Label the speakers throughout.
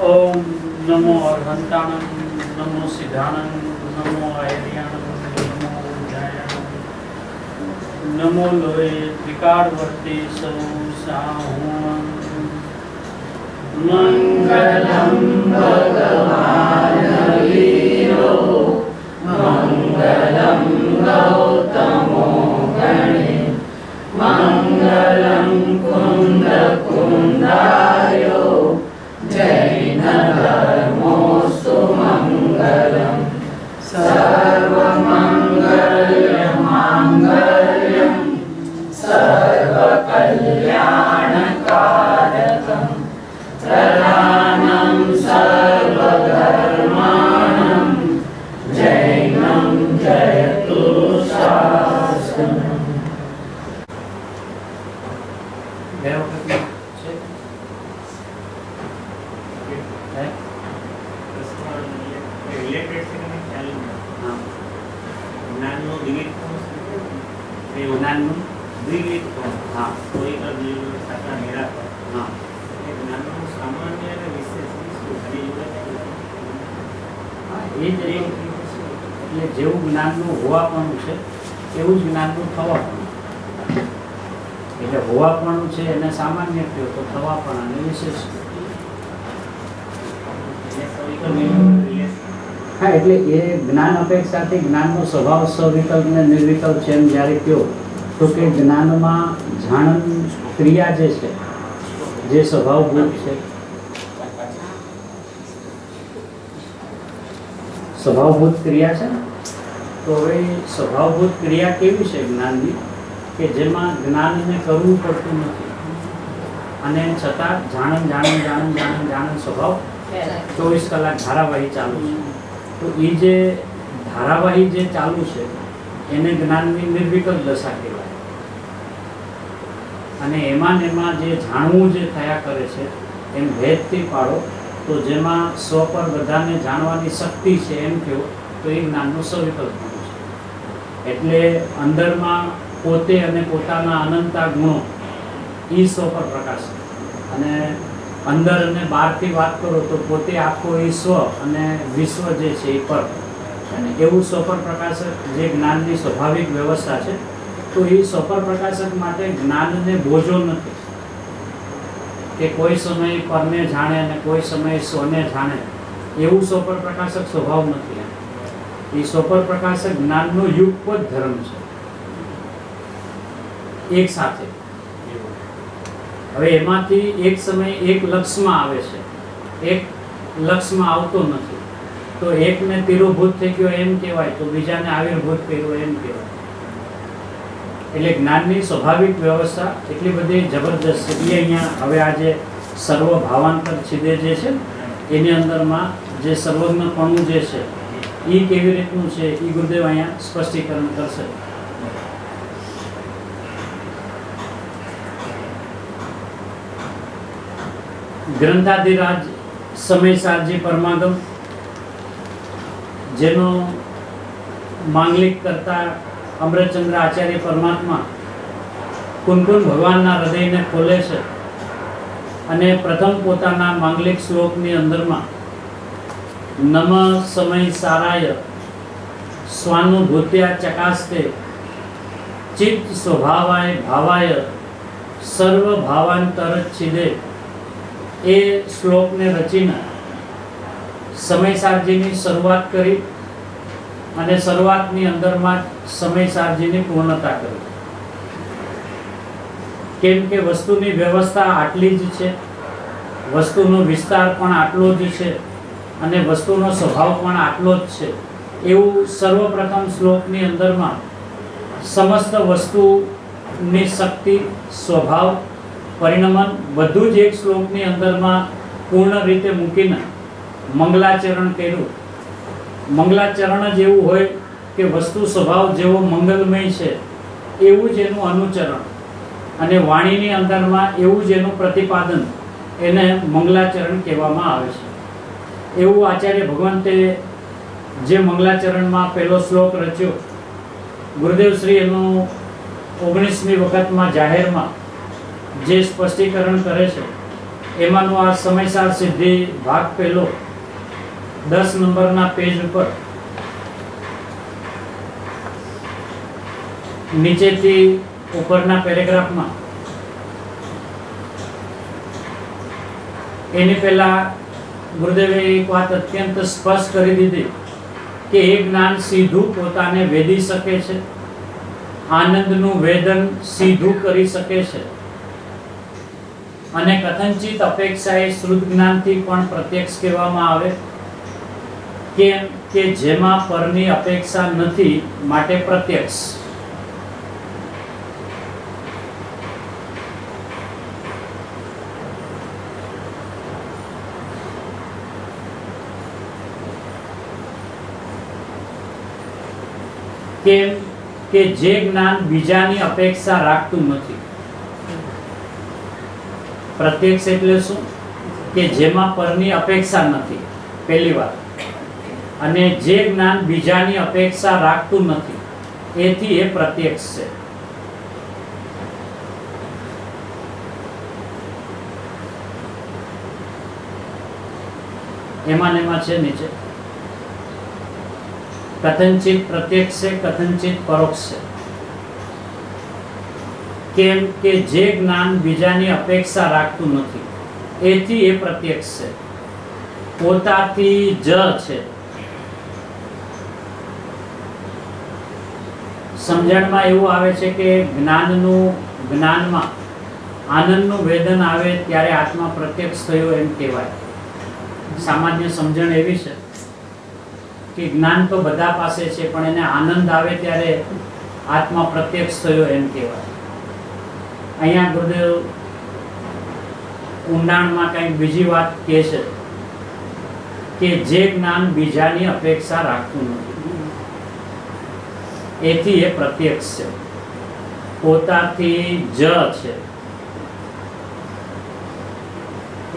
Speaker 1: ओम नमो अरहंताणं नमो सिद्धाणं नमो आयर्याणं नमो उज्जायाणं नमो लोये त्रिकालवर्ती सौ साहुं मंगलम भगवान वीरो मंगलम गौतमो गणे मंगलम कुंद कुंदायो जैन धर्मोस्तु मंगलम सर्वमंगल मांगल्यम सर्वकल्याणकारकम प्रधानं सर्वधर्माणां जैनं जयतु शासनम्। જેવું જ્ઞાનનું હોવાપણું છે એવું જ જ્ઞાનનું થવાપણું. એટલે હોવાપણું છે એને સામાન્ય કહ્યું તો થવાપણ અને વિશેષ. હા, એટલે એ જ્ઞાન અપેક્ષાથી જ્ઞાનનો સ્વભાવ સ્વવિકલ્પ ને નિર્વિકલ્પ છે એમ જ્યારે કહ્યો તો કે જ્ઞાનમાં જાણન ક્રિયા જે છે જે સ્વભાવભૂત છે, સ્વભાવભૂત ક્રિયા છે ને, તો હવે સ્વભાવભૂત ક્રિયા કેવી છે જ્ઞાનની કે જેમાં જ્ઞાનને કરવું પડતું નથી અને છતાં જાણન સ્વભાવ 24 કલાક ધારાવાહી ચાલુ છે. તો એ જે ધારાવાહી જે ચાલુ છે એને જ્ઞાનની નિર્વિકલ્પ દશા કહેવાય. અને એમાં જે જાણવું જે થયા કરે છે એમ ભેદથી પાડો તો જેમાં સ્વ પર બધાને જાણવાની શક્તિ છે એમ કહો તો એ જ્ઞાનનું સવિકલ્પનું છે. એટલે અંદરમાં પોતે અને પોતાના અનંતા ગુણો એ સ્વ પર પ્રકાશ, અને અંદર અને બહારથી વાત કરો તો પોતે આખો એ સ્વ અને વિશ્વ જે છે એ પર, અને એવું સ્વ પર પ્રકાશક જે જ્ઞાનની સ્વાભાવિક વ્યવસ્થા છે. તો એ સ્વ પર પ્રકાશક માટે જ્ઞાનને બોજો નથી કે કોઈ સમયે પરને જાણે અને કોઈ સમયે સ્વને જાણે, એવું સ્વ પર પ્રકાશક સ્વભાવ નથી. એ સ્વ પર પ્રકાશક જ્ઞાનનો યુગપદ ધર્મ છે, એક સાથે. હવે એમાંથી એક સમય એક લક્ષમાં આવે છે, એક લક્ષમાં આવતો નથી. તો એકને તિરોભૂત થઈ ગયો એમ કહેવાય, તો બીજાને આવિર્ભૂત કર્યો એમ કહેવાય. એટલે જ્ઞાનની સ્વાભાવિક વ્યવસ્થા એટલી બધી જબરદસ્ત છે. એ અહીંયા હવે આ જે સર્વ ભાવાંતર છિદે જે છે એની અંદરમાં જે સર્વજ્ઞપણું જે છે એ કેવી રીતનું છે એ ગુરુદેવ અહીંયા સ્પષ્ટીકરણ કરશે. ગ્રંથાધિરાજ સમયસારજી પરમાગમ, જેનો માંગલિક કરતા અમૃતચંદ્ર આચાર્ય પરમાત્મા કુનકુન ભગવાનના હૃદયને ખોલે છે અને પ્રથમ પોતાના માંગલિક શ્લોકની અંદરમાં નમ સમય સારાય સ્વાનુભૂત્યા ચકાસ્તે ચિત્ત સ્વભાવાય ભાવાય સર્વ ભાવાંતર છિદે એ શ્લોકને રચીને સમયસારજીની શરૂઆત કરી અને શરૂઆતની અંદરમાં સમયસારજીની પૂર્ણતા કરી. કેમ કે વસ્તુની વ્યવસ્થા આટલી જ છે, વસ્તુનો વિસ્તાર પણ આટલો જ છે અને વસ્તુનો સ્વભાવ પણ આટલો જ છે. એવું સર્વપ્રથમ શ્લોકની અંદરમાં સમસ્ત વસ્તુની શક્તિ, સ્વભાવ, પરિણમન બધું જ એક શ્લોકની અંદરમાં પૂર્ણ રીતે મૂકીને મંગલાચરણ કર્યું. મંગલાચરણ જ એવું હોય કે વસ્તુ સ્વભાવ જેવો મંગલમય છે એવું જ એનું અનુચરણ, અને વાણીની અંદરમાં એવું જ એનું પ્રતિપાદન, એને મંગલાચરણ કહેવામાં આવે છે. એવું આચાર્ય ભગવંતે જે મંગલાચરણમાં પહેલો શ્લોક રચ્યો, ગુરુદેવ શ્રી એનું 19મી વખતમાં જાહેરમાં જે સ્પષ્ટીકરણ કરે છે એમાંનો આ સમયસાર સિદ્ધિ ભાગ પહેલો 10 નંબરના પેજ ઉપર નીચેથી ઉપરના પેરેગ્રાફમાં એની પહેલા ગુરુદેવે એક વાત અત્યંત સ્પષ્ટ કરી દીધી કે એ જ્ઞાન સીધું પોતાને વેદી શકે છે, આનંદનું વેદન સીધું કરી શકે છે અને કથનચિત અપેક્ષાએ શ્રુત જ્ઞાનથી પણ પ્રત્યક્ષ કહેવામાં આવે, કેમ કે જેમાં પરની અપેક્ષા નથી માટે પ્રત્યક્ષ. કેમ કે જે જ્ઞાન બીજાની અપેક્ષા રાખતું નથી. પ્રત્યક્ષ એટલે શું? કે જેમાં પરની અપેક્ષા નથી, પહેલી વાત. અને જે જ્ઞાન બીજાની અપેક્ષા રાખતું નથી, એથી એ પ્રત્યક્ષ છે. એમાં છે નીચે કથનચિત પ્રત્યક્ષ છે, કથનચિત પરોક્ષ છે. કેમ કે જે જ્ઞાન બીજાની અપેક્ષા રાખતું નથી, એથી એ પ્રત્યક્ષ છે. પોતાથી જ છે. સમજણમાં એવું આવે છે કે જ્ઞાનમાં આનંદનું વેદન આવે ત્યારે આત્મા પ્રત્યક્ષ થયો એમ કહેવાય. સામાન્ય સમજણ એવી છે કે જ્ઞાન તો બધા પાસે છે, પણ એને આનંદ આવે ત્યારે આત્મા પ્રત્યક્ષ થયો એમ કહેવાય. અહીંયા ગુરુદેવ ઊંડાણમાં કંઈક બીજી વાત કહે છે કે જે જ્ઞાન બીજાની અપેક્ષા રાખતું નથી, એથી એ પ્રત્યક્ષ છે. પોતાથી જ છે.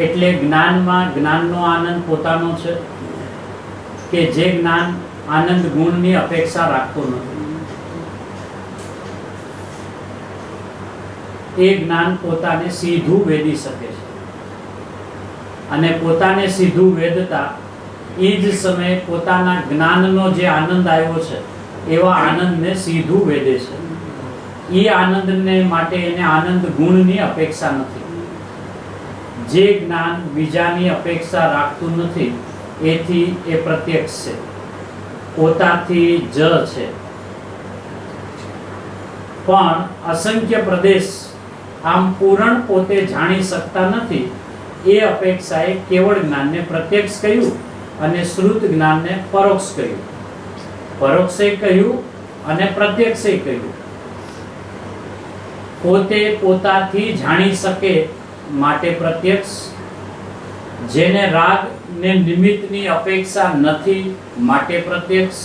Speaker 1: એટલે જ્ઞાનનો આનંદ પોતાનો છે કે જે જ્ઞાન આનંદ ગુણની અપેક્ષા રાખતું નથી. એ જ્ઞાન પોતાને સીધું વેદી શકે છે અને પોતાને સીધું વેદતા એ જ સમયે પોતાના જ્ઞાનનો જે આનંદ આવ્યો છે એવા આનંદને સીધું વેદે છે. એ આનંદને માટે એને આનંદ ગુણની અપેક્ષા નથી. જે જ્ઞાન બીજાની અપેક્ષા રાખતું નથી, એથી એ પ્રત્યક્ષ છે. પોતાથી જ છે. પણ અસંખ્ય પ્રદેશ આમ પૂરણ પોતે જાણી શકતા નથી, એ અપેક્ષાએ કેવળ જ્ઞાનને પ્રત્યક્ષ કહ્યું અને શ્રુત જ્ઞાનને પરોક્ષ કહ્યું. પરોક્ષે કહ્યું અને પ્રત્યક્ષે કહ્યું. પોતે પોતાથી જાણી શકે માટે પ્રત્યક્ષ, જેને રાગ ને નિમિત્તની અપેક્ષા નથી માટે પ્રત્યક્ષ,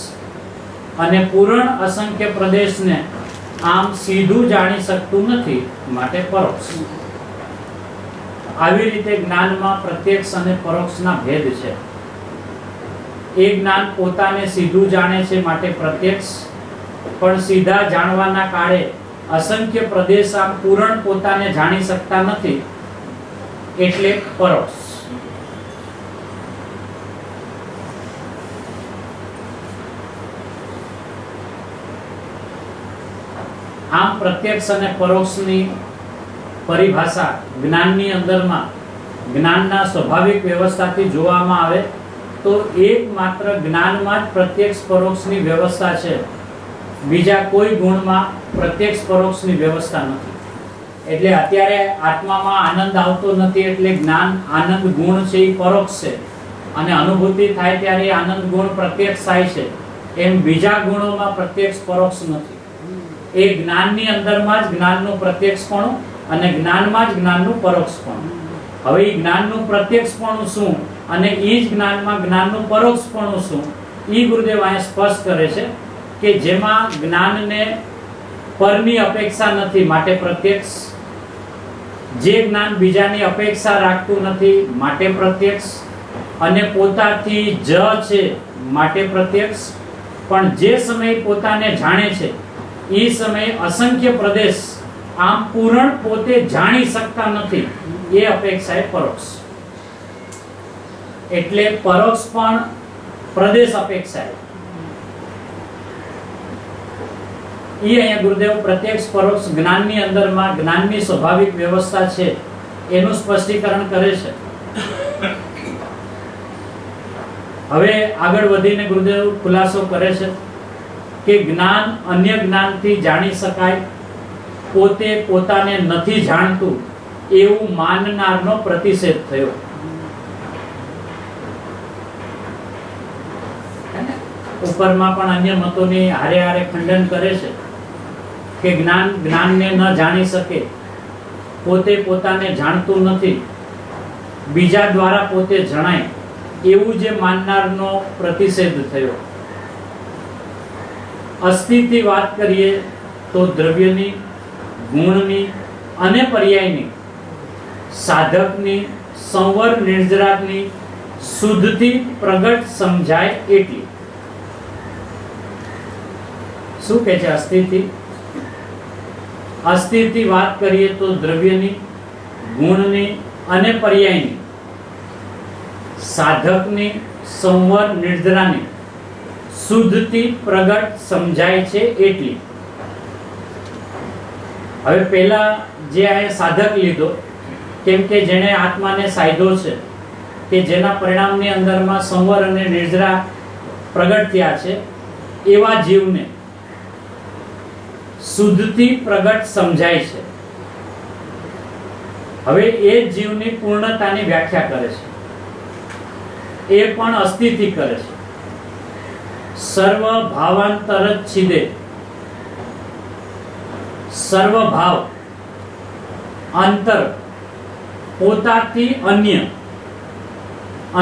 Speaker 1: અને પૂરણ અસંખ્ય પ્રદેશને આમ સીધું જાણી શકતું નથી માટે પરોક્ષ. આવી રીતે જ્ઞાનમાં પ્રત્યક્ષ અને પરોક્ષના ભેદ છે. એ જ્ઞાન પોતાને સીધું જાણે છે માટે પ્રત્યક્ષ, પણ સીધા જાણવાના કાળે અસંખ્ય પ્રદેશ આમ પૂરણ પોતાને જાણી શકતા નથી એટલે પરોક્ષ. આમ પ્રત્યક્ષ અને પરોક્ષની પરિભાષા જ્ઞાનની અંદરમાં જ્ઞાનના સ્વાભાવિક વ્યવસ્થાથી જોવામાં આવે તો એકમાત્ર જ્ઞાનમાં જ પ્રત્યક્ષ પરોક્ષની વ્યવસ્થા છે. બીજા કોઈ ગુણમાં પ્રત્યક્ષ પરોક્ષની વ્યવસ્થા નથી. એટલે અત્યારે આત્મામાં આનંદ આવતો નથી એટલે જ્ઞાન આનંદ ગુણ છે એ પરોક્ષ છે, અને અનુભૂતિ થાય ત્યારે આનંદ ગુણ પ્રત્યક્ષ થાય છે. એમ બીજા ગુણોમાં પ્રત્યક્ષ પરોક્ષ નથી. એ જ્ઞાનની અંદરમાં જ જ્ઞાનનું પ્રત્યક્ષપણું અને જ્ઞાનમાં જ જ્ઞાનનું પરોક્ષપણું. હવે એ જ્ઞાનનું પ્રત્યક્ષપણું શું અને એ જ જ્ઞાનમાં જ્ઞાનનું પરોક્ષપણું શું, એ ગુરુદેવ અહીંયા સ્પષ્ટ કરે છે કે જેમાં જ્ઞાનને પરની અપેક્ષા નથી માટે પ્રત્યક્ષ, જે જ્ઞાન બીજાની અપેક્ષા રાખતું નથી માટે પ્રત્યક્ષ, અને પોતાથી જ છે માટે પ્રત્યક્ષ, પણ જે સમયે પોતાને જાણે છે એ સમયે અસંખ્ય પ્રદેશ આમ પૂરણ પોતે જાણી શકતા નથી એ અપેક્ષા એ પરોક્ષ. એટલે પરોક્ષ પણ પ્રદેશ અપેક્ષા એ અહીંયા ગુરુદેવ પ્રત્યક્ષ પરોક્ષ જ્ઞાનની અંદરમાં જ્ઞાનની સ્વાભાવિક વ્યવસ્થા છે એનું સ્પષ્ટીકરણ કરે છે. હવે આગળ વધીને ગુરુદેવ ખુલાસો કરે છે કે જ્ઞાન અન્ય જ્ઞાનથી જાણી શકાય, પોતે પોતાને નથી જાણતું એવું માનનારનો પ્રતિષેધ થયો. ઉપરમાં પણ અન્ય મતોની હારે હારે ખંડન કરે છે કે જ્ઞાન જ્ઞાનને ન જાણી શકે, પોતે પોતાને જાણતું નથી, બીજા દ્વારા પોતે જણાય એવું જે માનનારનો પ્રતિષેધ થયો. અસ્થિથી વાત કરીએ તો દ્રવ્યની, ગુણની અને પર્યાયની, સાધકની, સંવર નિર્જરાની શુદ્ધથી પ્રગટ સમજાય એટલી. શું કહે છે અસ્થિથી? અસ્થિરથી વાત કરીએ તો દ્રવ્યની, ગુણની અને પર્યાયની, સાધકની, સંવર નિર્જરાની શુદ્ધથી પ્રગટ સમજાય છે એટલી. હવે પહેલા જે આ સાધક લીધો, કેમ કે જેણે આત્માને સાધ્યો છે, કે જેના પરિણામની અંદરમાં સંવર અને નિર્જરા પ્રગટ થયા છે, એવા જીવને શુદ્ધથી પ્રગટ સમજાય છે. હવે એ જીવની પૂર્ણતાની વ્યાખ્યા કરે છે, એ પણ અસ્થિથી કરે છે. સર્વ ભાવાંતરચ્છિદે, સર્વ ભાવ અંતર પોતાથી અન્ય,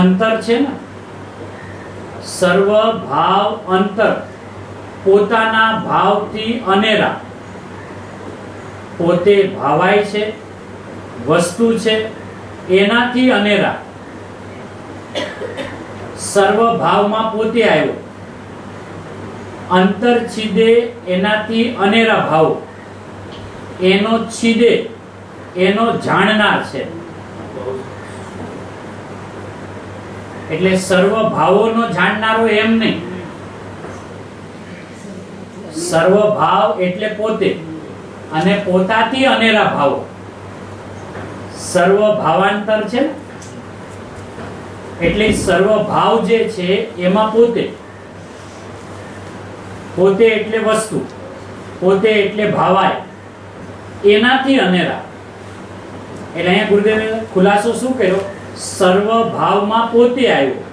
Speaker 1: અંતર છે ને, સર્વ ભાવ અંતર પોતાના ભાવથી અનેરા, પોતે ભાવાય છે, વસ્તુ છે એનાથી અનેરા. સર્વ ભાવમાં પોતે આવ્યો, અંતર છિદે એનાથી અનેરા ભાવ, એનો છિદે એનો જાણનાર છે. એટલે સર્વ ભાવોનો જાણનારો એમ નહીં, સર્વ ભાવ એટલે પોતે, અને પોતાથી અનેરા ભાવો. સર્વ ભાવાંતર છે ને, એટલે સર્વ ભાવ જે છે એમાં પોતે, પોતે એટલે વસ્તુ, પોતે એટલે ભાવાય, એનાથી અનેરા. એટલે અહીંયા ગુરુદેવે ખુલાસો શું કર્યો? સર્વ ભાવમાં પોતે આવ્યો,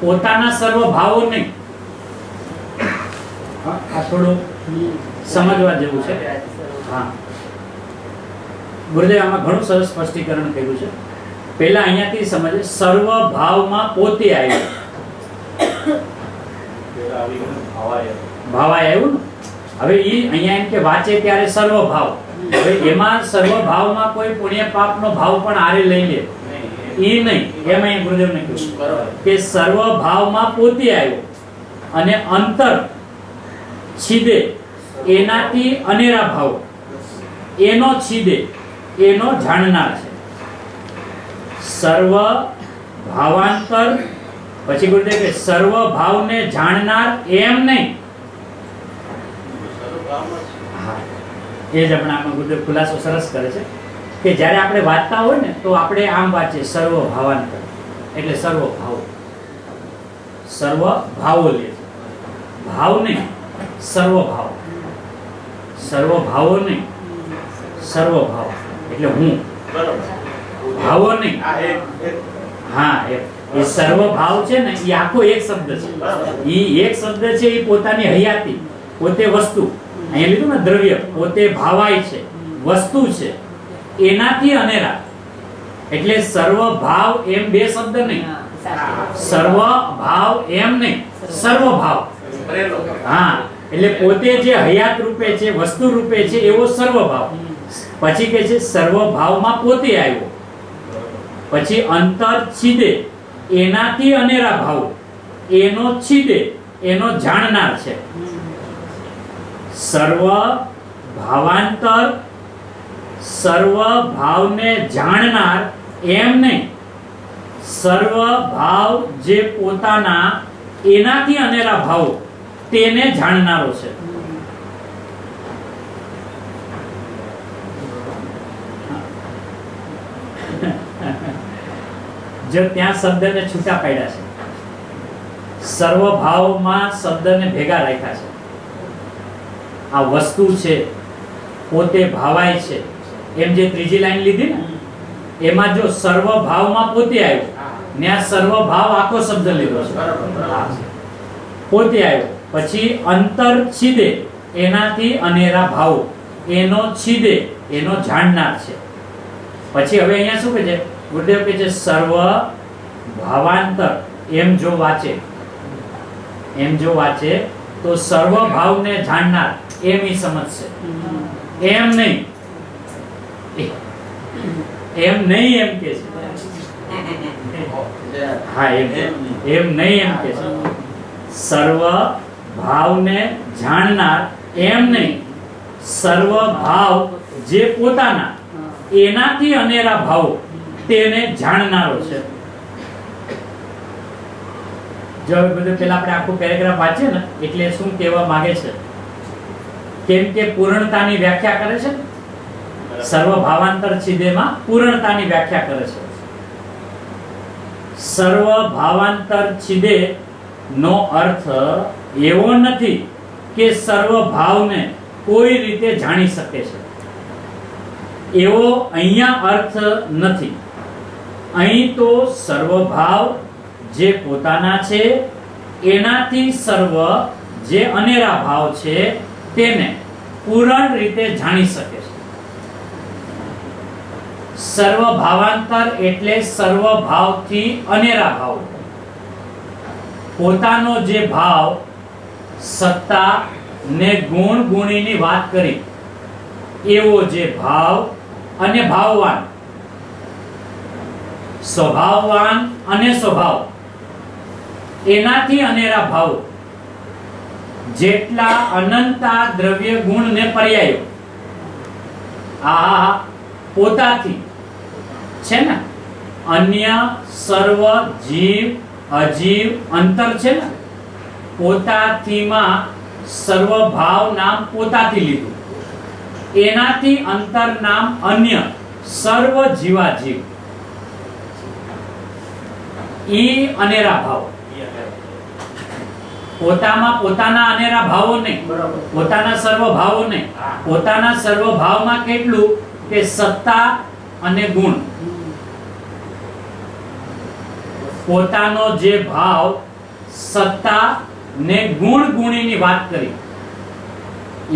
Speaker 1: પોતાના સર્વ ભાવો નહીં. આ થોડું સમજવા જેવું છે. હા, ગુરુદેવ આમાં ઘણું સરસ સ્પષ્ટીકરણ કર્યું છે. પહેલા અહીંયાથી સમજે, સર્વ ભાવમાં પોતે આવ્યો, ભાવાય આવ્યું ને. હવે ઈ અહીંયા એમ કે વાંચે ત્યારે સર્વ ભાવ, હવે એમાં સર્વ ભાવમાં કોઈ પુણ્ય પાપનો ભાવ પણ આરે લઈ લે ઈ નહીં. એમ અહીંયા ગુરુદેવને કહ્યું કે સર્વ ભાવમાં પોતે આવ્યો અને અંતર છિદે એનાથી અનેરા ભાવ, એનો છિદે એનો જાણનાર છે. સર્વ ભાવાંતર, પછી ગુરુદેવ કે સર્વ ભાવને જાણનાર એમ નહીં. એ જ હમણાં ગુરુદેવ ખુલાસો સરસ કરે છે કે જ્યારે આપણે વાંચતા હોય ને તો આપણે આમ વાંચીએ સર્વ ભાવાંતર, એટલે સર્વ ભાવ, સર્વ ભાવો લે છે, ભાવ નહીં, સર્વ ભાવ, સર્વ ભાવો નહીં, સર્વ ભાવ એટલે હું, ભાવો નહીં. હા, એ સર્વ ભાવ છે ને એ આખો એક શબ્દ છે. એ એક શબ્દ છે, એ પોતાની હયાતી, પોતે વસ્તુ. અહીંયા લીધું ને દ્રવ્ય, પોતે ભાવાય છે, વસ્તુ છે, એનાથી અનેરા. એટલે સર્વ ભાવ એમ બે શબ્દ નહીં, સર્વ ભાવ એમ નહીં, સર્વ ભાવ. હા, એટલે પોતે જે હયાત રૂપે છે, વસ્તુ રૂપે છે, એવો સર્વ ભાવ. પછી કે છે સર્વ ભાવમાં પોતે આવ્યો, પછી અંતર છિદે એનાથી અનેરા ભાવ, એનો છિદે એનો જાણનાર છે. સર્વ ભાવાંતર સર્વ ભાવને જાણનાર એમ નહીં, સર્વ ભાવ જે પોતાના એનાથી અનેરા ભાવ તેને જાણનારો છે. જો ત્યાં શબ્દને છૂટા પાડ્યા છે, સર્વ ભાવમાં શબ્દને ભેગા રાખ્યા છે. આ વસ્તુ છે, પોતે ભાવાય છે, એમ જે ત્રીજી લાઈન લીધી ને એમાં જો સર્વ ભાવમાં પોતે આવ્યો ને આ સર્વ ભાવ આખો શબ્દ લીધો છે. પોતે આવ્યો પછી અંતર છિદે એનાથી અનેરા ભાવ એનો છિદે એનો જાણનાર છે. પછી હવે અહીંયા શું કહે છે? ગુરુદેવ કહે છે સર્વ ભાવાંતર. એમ જો વાંચે તો સર્વ ભાવને જાણનાર એમ ઈ સમજશે. એમ નહીં એમ કે છે. હા, એમ નહીં એમ કે છે. સર્વ ભાવને જાણનાર એમ નહીં, સર્વ ભાવ જે પોતાના એનાથી અનેરા ભાવ તેને જાણનારો છે. જો બધું પેલા આપણે આખું પેરેગ્રાફ વાંચીએ ને એટલે શું કહેવા માંગે છે? કેમ કે પૂર્ણતાની વ્યાખ્યા કરે છે. સર્વ ભાવાંતર છિદેમાં પૂર્ણતાની વ્યાખ્યા કરે છે. સર્વ ભાવાંતર છિદે નો અર્થ એવો નથી કે સર્વ ભાવને કોઈ રીતે જાણી શકે છે, એવો અહીંયા અર્થ નથી. અહીં તો સર્વ ભાવ જે પોતાના છે એનાથી સર્વ જે અનેરા ભાવ છે તેને પૂર્ણ રીતે જાણી શકે છે. સર્વ ભાવાંતર એટલે સર્વ ભાવથી અનેરા ભાવ. પોતાનો જે ભાવ, સત્તા ને ગુણ ગુણીની વાત કરી એવો જે ભાવ અને ભાવવાન, સ્વભાવવાન અને સ્વભાવ એનાથી અનેરા ભાવ જેટલા અનંતા દ્રવ્ય ગુણ ને પર્યાયો આ પોતાથી છે ને અન્ય સર્વ જીવ અજીવ અંતર છે ને પોતાથીમાં સર્વ ભાવ નામ પોતાથી લીધું, એનાથી અંતર નામ અન્ય સર્વ જીવાજીવ. ઈ અનેરા ભાવ. પોતામાં પોતાના અનેરા ભાવો નહીં, પોતાના સર્વ ભાવો નહીં. પોતાના સર્વ ભાવમાં કેટલું કે સત્તા અને ગુણ. પોતાનો જે ભાવ, સત્તા ને ગુણ ગુણીની વાત કરી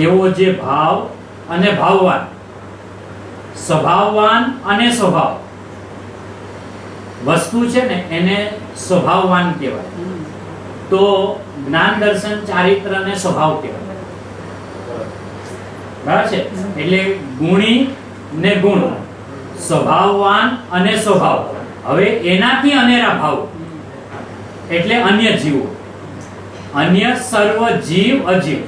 Speaker 1: એવો જે ભાવ અને ભાવવાન, સ્વભાવવાન અને સ્વભાવ વસ્તુ છે ને એને સ્વભાવવાન કહેવાય. તો જ્ઞાન દર્શન ચારિત્ર ને સ્વભાવ કહેવાય. બરાબર છે? એટલે ગુણી ને ગુણ, સ્વભાવવાન અને સ્વભાવ. હવે એનાથી અનેરા ભાવ એટલે અન્ય જીવો, અન્ય સર્વ જીવ અજીવ.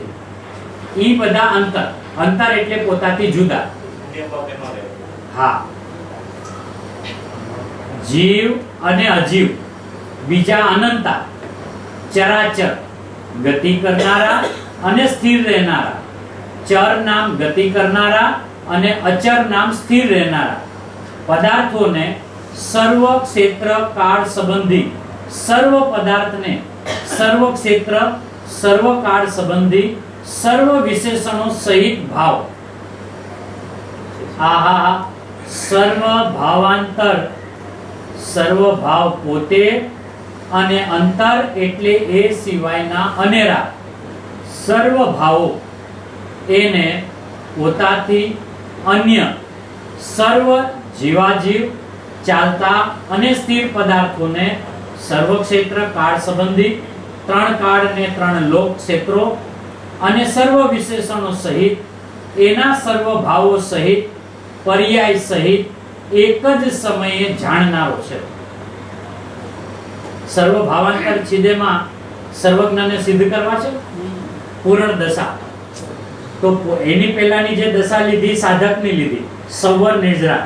Speaker 1: ઈ બધા અંતર. અંતર એટલે પોતાથી જુદા. હા, જીવ અને અજીવ બીજા અનંતા, ચરાચર, ગતિ કરનારા અને સ્થિર રહેનારા. ચર નામ ગતિ કરનારા અને અચર નામ સ્થિર રહેનારા પદાર્થોને સર્વ ક્ષેત્ર કાળ સંબંધી, સર્વ પદાર્થને સર્વ ક્ષેત્ર સર્વ કાળ સંબંધી સર્વ વિશેષણો સહિત ભાવ. આહા, સર્વ ભાવાંતર, સર્વ ભાવ પોતે અને અંતર એટલે એ સિવાયના અનેરા સર્વ ભાવો એને પોતાથી અન્ય સર્વ જીવાજીવ ચાલતા અને સ્થિર પદાર્થોને સર્વ ક્ષેત્ર કાળ સંબંધી, ત્રણ કાળ ને ત્રણ લોક ક્ષેત્રો અને સર્વ વિશેષણો સહિત એના સર્વ ભાવો સહિત પર્યાય સહિત એક જ સમયે જાણનારો છે. સર્વ ભાવાંતર છિદેમાં સર્વજ્ઞને સિદ્ધ કરવા છે પૂર્ણ દશા. તો એની પહેલાની જે દશા લીધી સાધકની લીધી સવર નિર્જરા,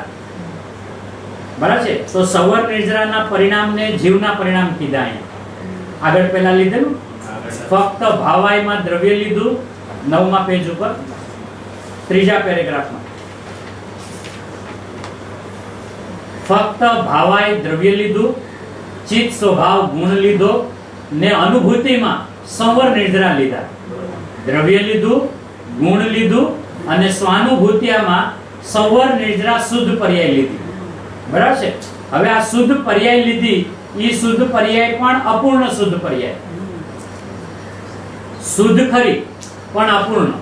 Speaker 1: બરાબર છે? તો સવર નિર્જરાના પરિણામને જીવના પરિણામ કીધા. અહીંયા આગળ પહેલા લીધેલું ફક્ત ભાવાયમાં દ્રવ્ય લીધું 9મા પેજ ઉપર 3જા પેરેગ્રાફમાં. ફક્ત ભાવાય દ્રવ્ય લીધું, ચિત્ત સ્વભાવ ગુણ લીધો ને અનુભૂતિમાં સંવર નિર્જરા લીધા. દ્રવ્ય લીધું, ગુણ લીધું અને સ્વાનુભૂતિમાં સંવર નિર્જરા શુદ્ધ પર્યાય લીધી. બરાબર છે? હવે આ શુદ્ધ પર્યાય લીધી, ઈ શુદ્ધ પર્યાય પણ અપૂર્ણ શુદ્ધ પર્યાય. શુદ્ધ ખરી પણ અપૂર્ણ.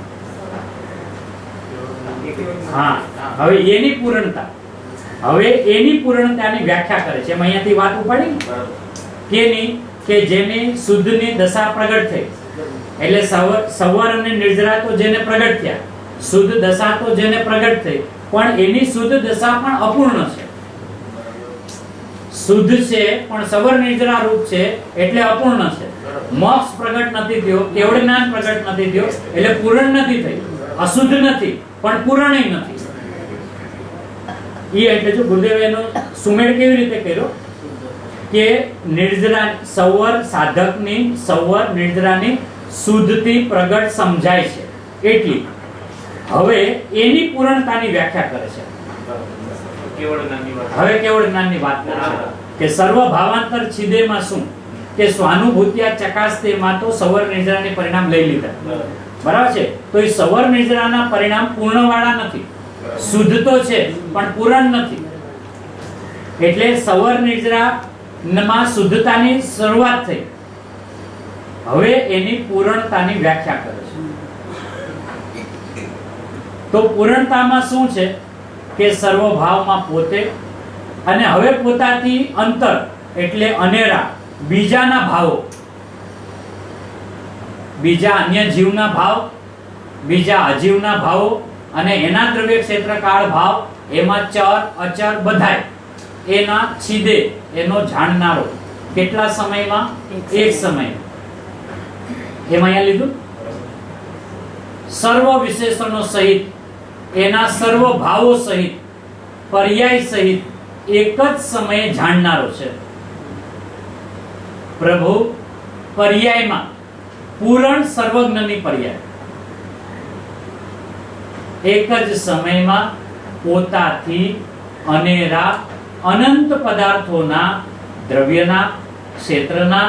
Speaker 1: હા, હવે એની પૂર્ણતા, હવે એની પૂર્ણતાની વ્યાખ્યા કરે છે. એમ અહીંયાથી વાત ઉપાડી કેની કે જેની શુદ્ધની દશા પ્રગટ થઈ, એટલે સવર અને નિર્જરા તો જેને પ્રગટ થયા, શુદ્ધ દશા તો જેને પ્રગટ થઈ, પણ એની શુદ્ધ દશા પણ અપૂર્ણ છે. શુદ્ધ છે પણ સવર નિર્જરા રૂપ છે એટલે અપૂર્ણ છે. મોક્ષ પ્રગટ નથી થયો, કેવળ જ્ઞાન પ્રગટ નથી થયો એટલે પૂર્ણ નથી થઈ. અશુદ્ધ નથી પણ પૂર્ણ નથી. ઈ એટલે જો ગુરુદેવે એનો સુમેળ કેવી રીતે કર્યો કે નિર્જરા સવર સાધકની સવર નિર્જરાની શુદ્ધથી પ્રગટ સમજાય છે એટલી. હવે એની પૂર્ણતાની વ્યાખ્યા કરે છે. હવે કેવળ જ્ઞાનની વાત કરે છે કે સર્વ ભાવાંતર છિદેમાં શું કે સ્વાનુભૂત્યા ચકાસ્તેમાં તો સવર નિર્જરાની પરિણામ લઈ લીધા. બરાબર છે? તો એ સવર નિર્જરાના પરિણામ પૂર્ણવાળા નથી. શુદ્ધ તો છે પણ પૂર્ણ નથી. એટલે સવર નિર્જરામાં શુદ્ધતાની શરૂઆત થઈ. હવે એની પૂર્ણતાની વ્યાખ્યા કરે છે. તો પૂર્ણતામાં શું છે કે સર્વ ભાવમાં પોતે, અને હવે પોતાથી અંતર એટલે અનેરા બીજાના ભાવો, બીજા અન્ય જીવના ભાવ, બીજા અજીવના ભાવો અને એના દ્રવ્ય ક્ષેત્ર કાળ ભાવ, એમાં ચર અચર બધાય એના છિદે એનો જાણનારો. કેટલા સમયમાં? એક સમય. એમાં અહીંયા લીધું સર્વ વિશેષણો સહિત, એના સર્વ ભાવો સહિત, પર્યાય સહિત એક જ સમયે જાણનારો છે. પ્રભુ પર્યાયમાં પૂરણ સર્વજ્ઞની પર્યાય, એક જ સમયમાં પોતાથી અનેરા અનંત પદાર્થોના દ્રવ્યના, ક્ષેત્રના,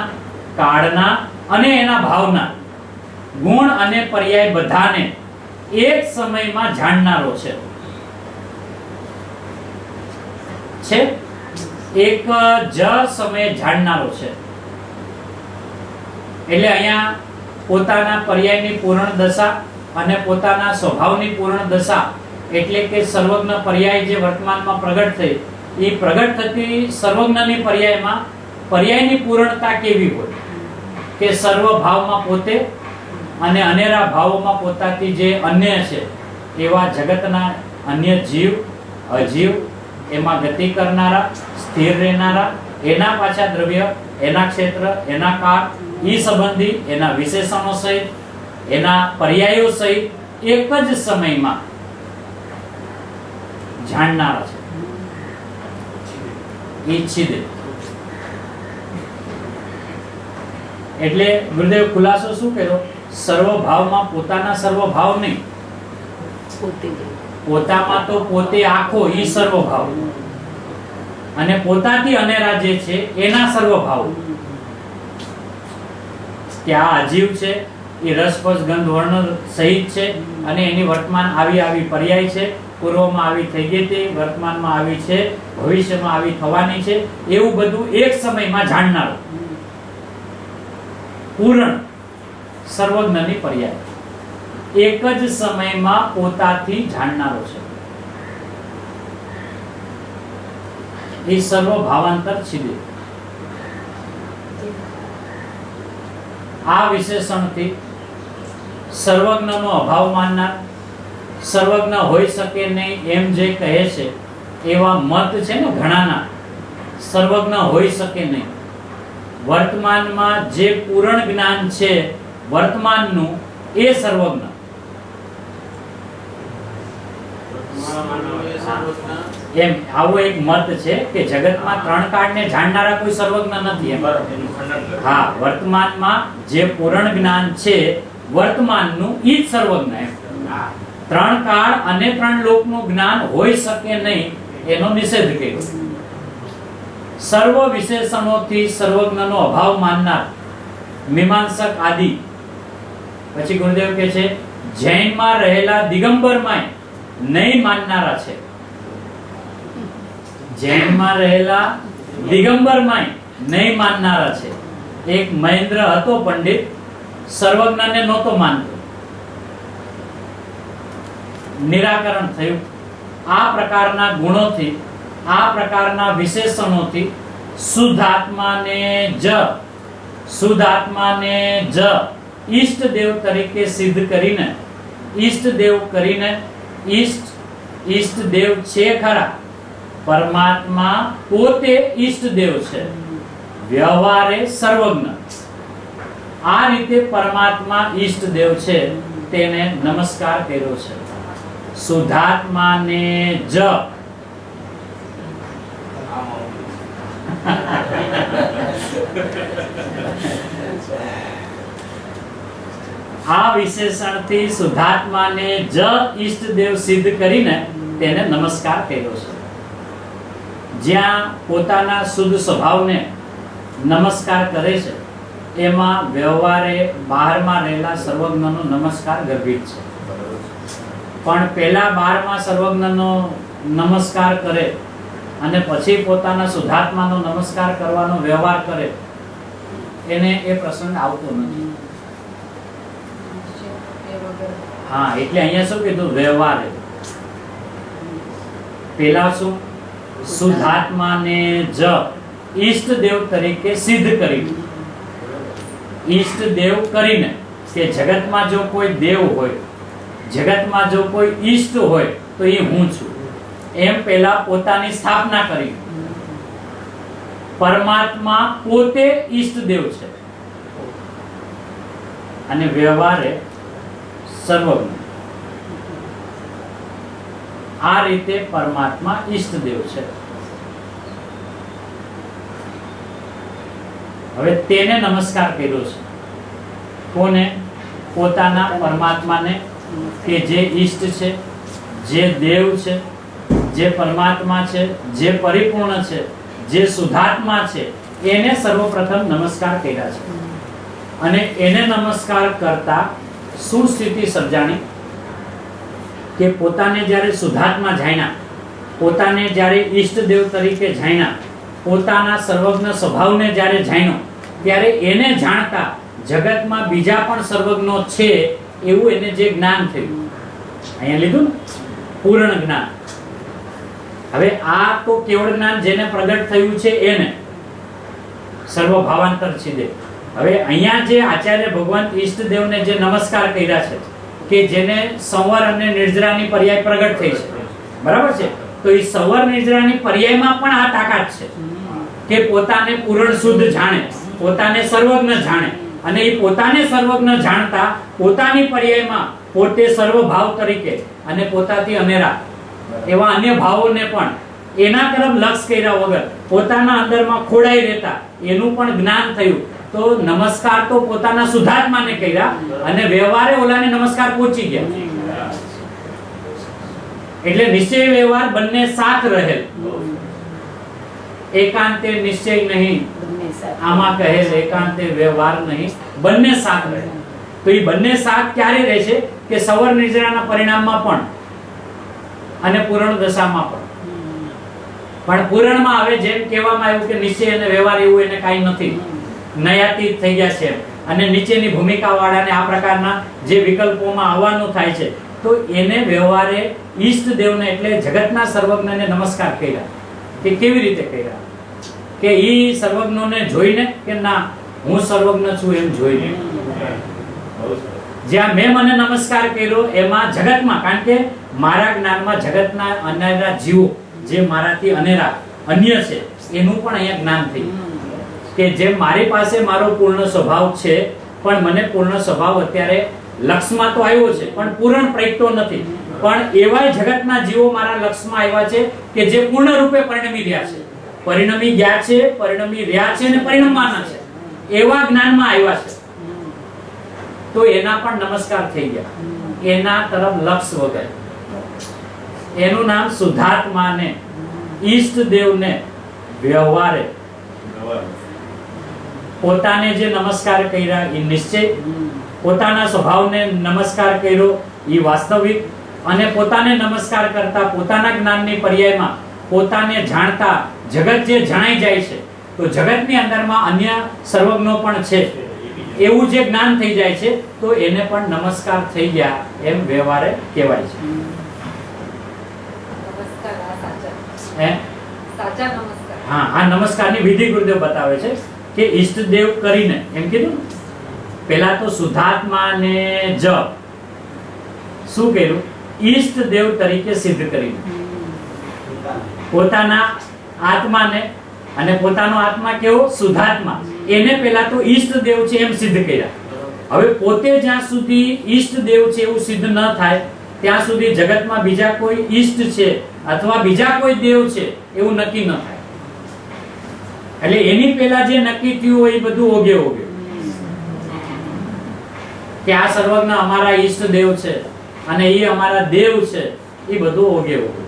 Speaker 1: કાળના અને એના ભાવના ગુણ અને પર્યાય બધાને એક સમયમાં જાણનારો છે. એક જ સમયે જાણનારો છે. એટલે અહીંયા પોતાના પર્યાયની પૂર્ણ દશા અને પોતાના સ્વભાવની પૂર્ણ દશા, એટલે કે સર્વજ્ઞ પર્યાય જે વર્તમાનમાં પ્રગટ થઈ, એ પ્રગટ થતી સર્વજ્ઞની પર્યાયમાં પર્યાયની પૂર્ણતા કેવી હોય કે સર્વ ભાવમાં પોતે અને અનેરા ભાવોમાં પોતાથી જે અન્ય છે એવા જગતના અન્ય જીવ, અજીવ, એમાં ગતિ કરનારા, સ્થિર રહેનારા, એના પાછા દ્રવ્ય, એના ક્ષેત્ર, એના કાળ, ઈ સંબંધી એના વિશેષણો સહિત, એના પર્યાયો સહિત એક જ સમયમાં જાણનારા છે. ઈચ્છિત એટલે ગુરુદેવ ખુલાસો શું કર્યો? સર્વ ભાવમાં પોતાના સર્વ ભાવ નહીં, પોતામાં તો પોતે આખો ઈ સર્વ ભાવ, અને પોતાથી અનેરા જે છે એના સર્વ ભાવ. કે આ અજીવ છે એ રસપસ ગંધ વર્ણ સહિત છે અને એની વર્તમાન આવી પર્યાય છે, પૂર્વમાં આવી થઈ ગઈ હતી, વર્તમાનમાં આવી છે, ભવિષ્યમાં આવી થવાની છે, એવું બધું એક સમયમાં જાણનારો પૂર્ણ સર્વજ્ઞની પર્યાય એક જ સમયમાં પોતાથી જાણનારો છે. એ સર્વ ભાવાંતર છિદે. આ વિશેષણથી સર્વજ્ઞનો અભાવ માનનાર, સર્વજ્ઞ હોઈ શકે નહીં એમ જે કહે છે એવા મત છે ને ઘણાના, સર્વજ્ઞ હોઈ શકે નહીં. વર્તમાનમાં જે પૂર્ણ જ્ઞાન છે વર્તમાનનું એ સર્વજ્ઞ. એમ આવો એક મત છે કે જગતમાં ત્રણ કાળને જાણનારા કોઈ સર્વજ્ઞ નથી એમ. હા, વર્તમાનમાં જે પૂરણ જ્ઞાન છે વર્તમાનનું ઈ જ સર્વજ્ઞ એમ. ત્રણ કાળ અને ત્રણ લોકનું જ્ઞાન હોઈ શકે નહીં એનો નિષેધ કર્યો. સર્વ વિશેષણોથી સર્વજ્ઞનો અભાવ માનનાર મીમાંસક આદિ. પછી ગુરુદેવ કહે છે જૈનમાં રહેલા દિગંબરમાંય નહીં માનનારા છે. જૈનમાં રહેલા દિગંબરમાંય નહીં માનનારા છે. એક મહેન્દ્ર હતો પંડિત, સર્વજ્ઞને નહોતો માનતો. નિરાકરણ થયું. આ પ્રકારના ગુણોથી, આ પ્રકારના વિશેષણોથી શુદ્ધ આત્માને જ ઈષ્ટ દેવ તરીકે સિદ્ધ કરીને, ઈષ્ટ દેવ છે ખરા, પરમાત્મા પોતે ઈષ્ટ દેવ છે, વ્યવહારે સર્વજ્ઞ. આ રીતે પરમાત્મા ઈષ્ટ દેવ છે તેને નમસ્કાર કર્યો છે. શુદ્ધાત્માને જ આ વિશેષણથી શુદ્ધાત્માને જ ઈષ્ટ દેવ સિદ્ધ કરીને તેને નમસ્કાર કર્યો છે. જ્યાં પોતાના શુદ્ધ સ્વભાવને નમસ્કાર કરે છે એમાં વ્યવહારે બહારમાં રહેલા સર્વજ્ઞનો નમસ્કાર ગર્ભિત છે. પણ પહેલા બહારમાં સર્વજ્ઞનો નમસ્કાર કરે અને પછી પોતાના શુદ્ધાત્માનો નમસ્કાર કરવાનો વ્યવહાર કરે એને એ પ્રસંગ આવતો નથી. હા, એટલે અહીંયા શું કીધું? વ્યવહારે. પેલા શું? શુદ્ધાત્માને જ ઈષ્ટ દેવ તરીકે સિદ્ધ કરી. ઈષ્ટ દેવ કરીને કે જગતમાં જો કોઈ દેવ હોય, જગતમાં જો કોઈ ઈષ્ટ હોય તો એ હું છું એમ પહેલા પોતાની સ્થાપના કરી. પરમાત્મા પોતે ઈષ્ટ દેવ છે અને વ્યવહારે સર્વજ્ઞ. આ રીતે પરમાત્મા ઈષ્ટ દેવ છે. હવે તેને નમસ્કાર કર્યો છે. કોને? પોતાના પરમાત્માને કે જે ઈષ્ટ છે, જે દેવ છે, જે પરમાત્મા છે, જે પરિપૂર્ણ છે, જે શુદ્ધાત્મા છે, એને સર્વપ્રથમ નમસ્કાર કર્યા છે. અને એને નમસ્કાર કરતા શું સ્થિતિ સર્જાણી કે પોતાને જ્યારે શુદ્ધાત્મા જાણ્યા, પોતાને જ્યારે ઈષ્ટ દેવ તરીકે જાણ્યા, પોતાના સર્વજ્ઞ સ્વભાવને જ્યારે જાણ્યો, ત્યારે એને જાણતા જગતમાં બીજા પણ સર્વજ્ઞો છે એવું એને જે જ્ઞાન થયું. અહીંયા લીધું ને પૂર્ણ જ્ઞાન. હવે આ તો કેવળ જ્ઞાન જેને પ્રગટ થયું છે એને સર્વ ભાવાંતર છિદે. હવે અહીંયા જે આચાર્ય ભગવાન ઈષ્ટ દેવને જે નમસ્કાર કર્યા છે કે જેને સંવર અને નિર્જરાની પર્યાય પ્રગટ થઈ છે, બરાબર છે? તો એ સંવર નિર્જરાની પર્યાયમાં પણ આ તાકાત છે કે પોતાને પૂર્ણ શુદ્ધ જાણે, પોતાને સર્વજ્ઞ જાણે, અને એ પોતાને સર્વજ્ઞ જાણતા પોતાની પર્યાયમાં પોતે સર્વ ભાવ તરીકે અને પોતાથી અનેરા એવા અન્ય ભાવોને પણ એના તરફ લક્ષ કર્યા વગર પોતાના અંદરમાં ખોડાઈ રહેતા એનું પણ જ્ઞાન થયું. તો નમસ્કાર તો પોતાના શુદ્ધાત્માને કર્યા અને વ્યવહારે ઓલાને નમસ્કાર પહોંચી ગયા. એટલે નિશ્ચય વ્યવહાર બંને સાથ રહેલ. એકાંતે નિશ્ચય નહીં, આમાં કહેલ એકાંતે વ્યવહાર નહીં, બંને સાથ રહે. તો એ બંને સાથ ક્યારે રહે છે કે સવર નિર્જરાના પરિણામમાં પણ અને પૂર્ણ દશામાં પણ. પણ પૂર્ણમાં હવે જેમ કહેવામાં આવ્યું કે નિશ્ચય અને વ્યવહાર એવું એને કાંઈ નથી, નયાતીત થઈ ગયા છે, અને નીચેની ભૂમિકા વાળાને આ પ્રકારના જે વિકલ્પોમાં આવવાનું થાય છે, તો એને વ્યવહારે ઈષ્ટ દેવને એટલે જગતના સર્વજ્ઞને નમસ્કાર કર્યા. કે કેવી રીતે કર્યા? કે ઈ સર્વજ્ઞોને જોઈને કે ના હું સર્વજ્ઞ છું એમ જોઈને. જ્યાં મેં મને નમસ્કાર કર્યો એમાં જગતમાં, કારણ કે મારા જ્ઞાનમાં જગતના અનેરા જીવો જે મારાથી અનેરા અન્ય છે એનું પણ અહીંયા જ્ઞાન થયું કે જેમ મારી પાસે મારો પૂર્ણ સ્વભાવ છે પણ મને પૂર્ણ સ્વભાવ અત્યારે લક્ષમાં તો આવ્યો છે પણ પૂર્ણ પ્રગટતો નથી. પણ એવાય જગતના જીવો મારા લક્ષમાં આવ્યા છે કે જે પૂર્ણ રૂપે પરિણમી રહ્યા છે, પરિણમી ગયા છે, પરિણમી રહ્યા છે અને પરિણમવાના છે, એવા જ્ઞાનમાં આવ્યા છે. તો એના પણ નમસ્કાર થઈ ગયા, એના તરફ લક્ષ વગર. એનું નામ શુદ્ધાત્માને, ઈષ્ટદેવને વ્યવહારે પોતાને જે નમસ્કાર કર્યા એ નિશ્ચય, પોતાના સ્વભાવને નમસ્કાર કર્યો એ વાસ્તવિક, અને પોતાને નમસ્કાર કરતા પોતાના જ્ઞાનની પર્યાયમાં પોતાને જાણતા જગત જે જણાઈ જાય છે, તો જગતની અંદરમાં અન્ય સર્વજ્ઞો પણ છે એવું જે જ્ઞાન થઈ જાય છે, તો એને પણ નમસ્કાર થઈ ગયા એમ વ્યવહારે કહેવાય છે. હા, આ નમસ્કારની વિધિ ગુરુદેવ બતાવે છે કે ઈષ્ટદેવ કરીને, એમ કીધું પેલા તો શુદ્ધાત્માને જ શું કર્યું, ઈષ્ટદેવ તરીકે સિદ્ધ કરીને પોતાના આત્માને, અને પોતાનો આત્મા કેવો શુદ્ધાત્મા, એને પેલા તો ઈષ્ટદેવ છે એમ સિદ્ધ કર્યા. હવે પોતે જ્યાં સુધી ઈષ્ટદેવ છે એવું સિદ્ધ ન થાય ત્યાં સુધી જગતમાં બીજા કોઈ ઈષ્ટ છે અથવા બીજા કોઈ દેવ છે એવું નક્કી ન થાય. એટલે એની પેલા જે નક્કી થયું હોય એ બધું ઓગે ઓગે કે આ સર્વજ્ઞ અમારા ઈષ્ટ દેવ છે અને એ અમારા દેવ છે, એ બધું ઓગે ઓગે.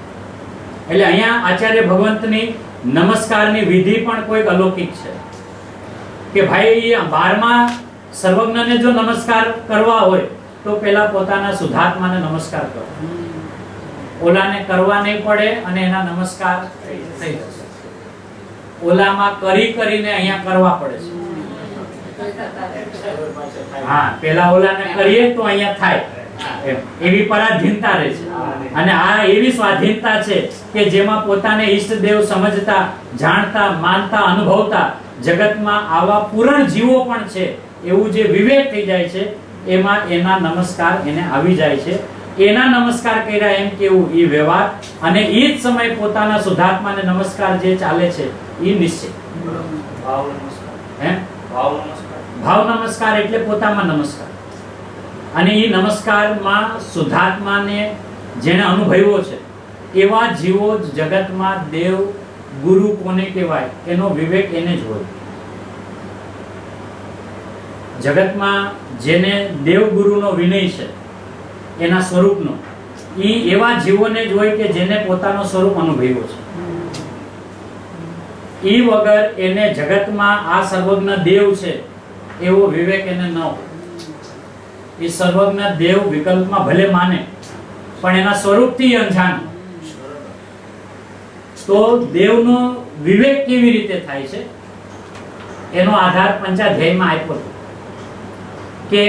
Speaker 1: એટલે અહીંયા આચાર્ય ભગવંતની નમસ્કારની વિધિ પણ કોઈક અલૌકિક છે કે ભાઈ 12મા સર્વજ્ઞને જો નમસ્કાર કરવા હોય તો પેલા પોતાના શુદ્ધાત્માને નમસ્કાર કરો, ઓલાને કરવા નહીં પડે અને એના નમસ્કાર થઈ જશે. ઓલામાં કરીને અહીંયા કરવા પડે છે. હા, પેલા ઓલાને કરીએ તો અહીંયા થાય, એવી પરાધીનતા રહે છે. અને આ એવી સ્વાધીનતા છે કે જેમાં પોતાને ઈષ્ટદેવ સમજતા, જાણતા, માનતા, અનુભવતા જગતમાં આવા પૂર્ણ જીવો પણ છે એવું જે વિવેક થઈ જાય છે, એમાં એના નમસ્કાર એને આવી જાય છે. એના નમસ્કાર કર્યા એમ કેવું એ વ્યવહાર, અને એ જ સમય પોતાના શુદ્ધાત્માને નમસ્કાર જે ચાલે છે એ નિશ્ચય. ભાવ નમસ્કાર એટલે પોતામાં નમસ્કાર. અને એ નમસ્કારમાં શુદ્ધાત્માને જેને અનુભવ્યો છે એવા જીવો જગતમાં દેવ ગુરુ કોને કહેવાય એનો વિવેક એને જ હોય. જગતમાં જેને દેવ ગુરુનો વિનય છે એના સ્વરૂપનો, ઈ એવા જીવોને જ હોય કે જેને પોતાનો સ્વરૂપ અનુભવ્યો છે. ઈ વગર એને જગતમાં આ સર્વજ્ઞ દેવ છે એવો વિવેક એને ન હોય. એ સર્વજ્ઞ દેવ વિકલ્પમાં ભલે માને પણ એના સ્વરૂપથી અંજાન. તો દેવનો વિવેક કેવી રીતે થાય છે એનો આધાર પંચાધ્યાયમાં આપ્યો હતો કે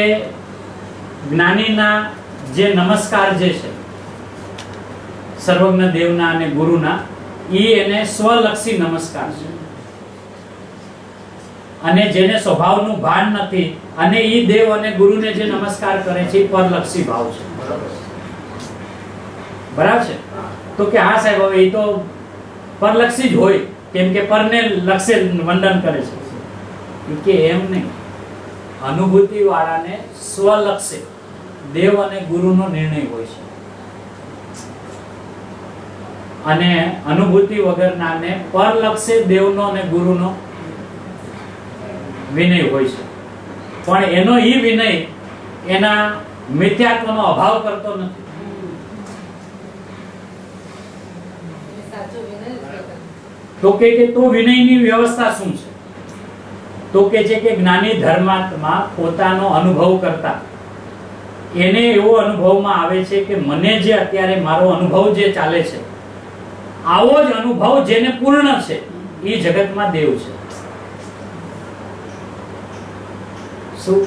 Speaker 1: જ્ઞાનીના જે નમસ્કાર જે છે સર્વજ્ઞ દેવના અને ગુરુના, ઈ એને સ્વલક્ષી નમસ્કાર છે. અને જેને સ્વભાવનું ભાન નથી અને ઈ દેવ અને ગુરુને જે નમસ્કાર કરે છે એ પરલક્ષી ભાવ છે. બરાબર છે? તો કે હા સાહેબ, હવે એ તો પરલક્ષી જ હોય, કેમ કે પરને લક્ષે વંદન કરે છે. કે એમ નહીં, અનુભૂતિ વાળાને સ્વલક્ષે દેવ અને ગુરુનો નિર્ણય હોય છે, અને અનુભૂતિ વગરનાને પરલક્ષે દેવનો અને ગુરુનો વિનય હોય છે. પણ એનો ઈ વિનય એના મિથ્યાત્વનો અભાવ કરતો નથી. તો કે તો વિનયની વ્યવસ્થા શું છે? તો કે છે કે જ્ઞાની ધર્માત્મા પોતાનો અનુભવ કરતા એને એવો અનુભવમાં આવે છે કે મને જે અત્યારે મારો અનુભવ જે ચાલે છે આવો જ અનુભવ જેને પૂર્ણ છે એ જગતમાં દેવ છે. શું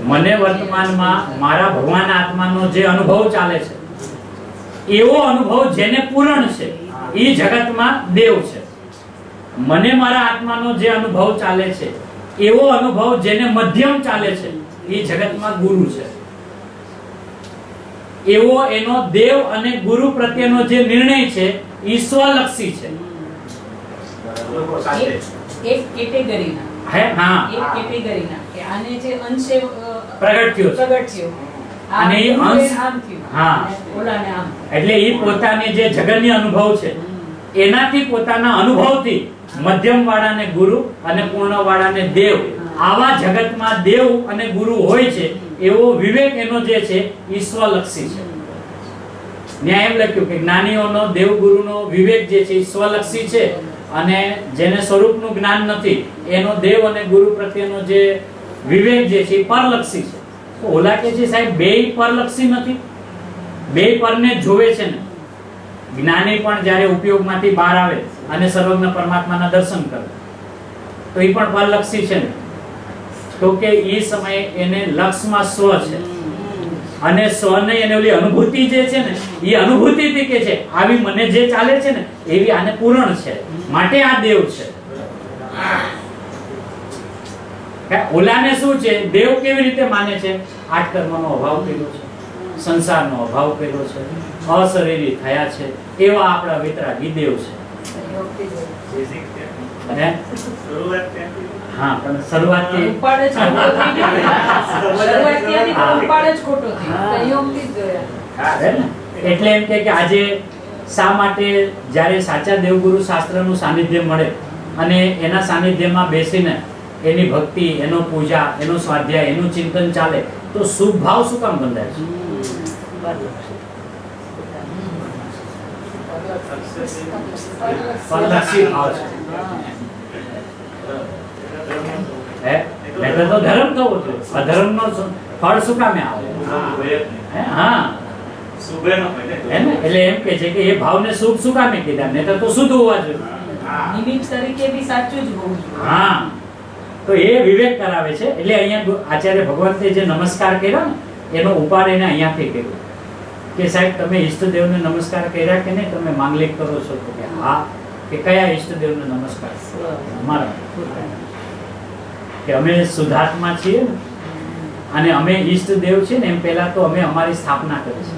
Speaker 1: મને વર્તમાનમાં મારા ભગવાન આત્માનો જે અનુભવ ચાલે છે એવો અનુભવ જેને પૂર્ણ છે એ જગતમાં દેવ છે. મને મારા આત્માનો જે અનુભવ ચાલે છે એવો અનુભવ જેને મધ્યમ ચાલે છે એ જગતમાં ગુરુ છે. એવો એનો દેવ અને ગુરુ પ્રત્યેનો જે નિર્ણય છે એ સ્વલક્ષી છે.
Speaker 2: એક કેટેગરીના
Speaker 1: હે, હા,
Speaker 2: એક કેટેગરીના કે આને જે અંશે
Speaker 1: પ્રગટ થયો
Speaker 2: અને
Speaker 1: અને એ અંશ હા એટલે એ પોતાની જે જગન્ય અનુભવ છે એનાથી પોતાના અનુભવથી મધ્યમ વાળાને ગુરુ અને પૂર્ણ વાળાને દેવ, આવા જગતમાં દેવ અને ગુરુ હોય છે એવો વિવેક એનો જે છે ઈશ્વરલક્ષી છે. ન્યાય એમ લખ્યું કે જ્ઞાનીઓનો દેવ ગુરુનો વિવેક જે છે ઈશ્વરલક્ષી છે અને જેને સ્વરૂપનું જ્ઞાન નથી એનો દેવ અને ગુરુ પ્રત્યેનો જે વિવેક જે છે પરલક્ષી છે. તો ઓલા કે છે સાહેબ બેય પરલક્ષી નથી, બેય પરને જોવે છે ને. જ્ઞાની પણ જ્યારે ઉપયોગમાંથી બહાર આવે અને સર્વજ્ઞ પરમાત્માના દર્શન કરે તો એ પણ પરલક્ષી છે ને. તો કે એ સમયે એને લક્ષમાં સ્વ છે અને સ્વને એને ઓલી અનુભૂતિ જે છે ને એ અનુભૂતિથી કે છે આવી મને જે ચાલે છે ને એવી આને પૂરણ છે, માટે આ દેવ છે. ઓલાને શું છે, દેવ કેવી રીતે માને છે? આઠ કર્મનો અભાવ કર્યો છે, સંસારનો અભાવ કર્યો છે, અશરીરી થયા છે, એવા આપણા વિતરાગી દેવ છે. હા પણ શરૂઆતથી
Speaker 2: ઉપાડ જ ખોટો થયો.
Speaker 1: એટલે એમ કે આજે શા માટે જ્યારે સાચા દેવગુરુ શાસ્ત્રનું સાનિધ્ય મળે અને એના સાનિધ્યમાં બેસીને એની ભક્તિ, એનો પૂજા, એનો સ્વાધ્યાય, એનું ચિંતન ચાલે તો શુભ ભાવ શું કામ બંધાય છે? પરલક્ષી ભાવ છે. નહીતર તો ધર્મ થવો જોઈએ. અધર્મનો ફળ શું કામે આવે? હા એટલે એમ કે છે કે એ ભાવને શુભ શું કામે કીધા? નહીતર તો શુદ્ધ હોવા જોઈએ.
Speaker 2: નિમિત્ત તરીકે બી સાચું જ હોવું જોઈએ.
Speaker 1: હા તો એ વિવેક કરાવે છે. એટલે અહીંયા આચાર્ય ભગવંતે જે નમસ્કાર કર્યો ને એનો ઉપાડ એને અહીંયાથી કર્યો કે સાહેબ તમે ઈષ્ટદેવને નમસ્કાર કર્યા કે નહીં? તમે માંગલિક કરો છો તો કે હા. કે કયા ઈષ્ટદેવને નમસ્કાર? અમારા કે અમે શુદ્ધાત્મા છીએ ને અને અમે ઈષ્ટદેવ છે ને એમ પહેલા તો અમે અમારી સ્થાપના કરી છે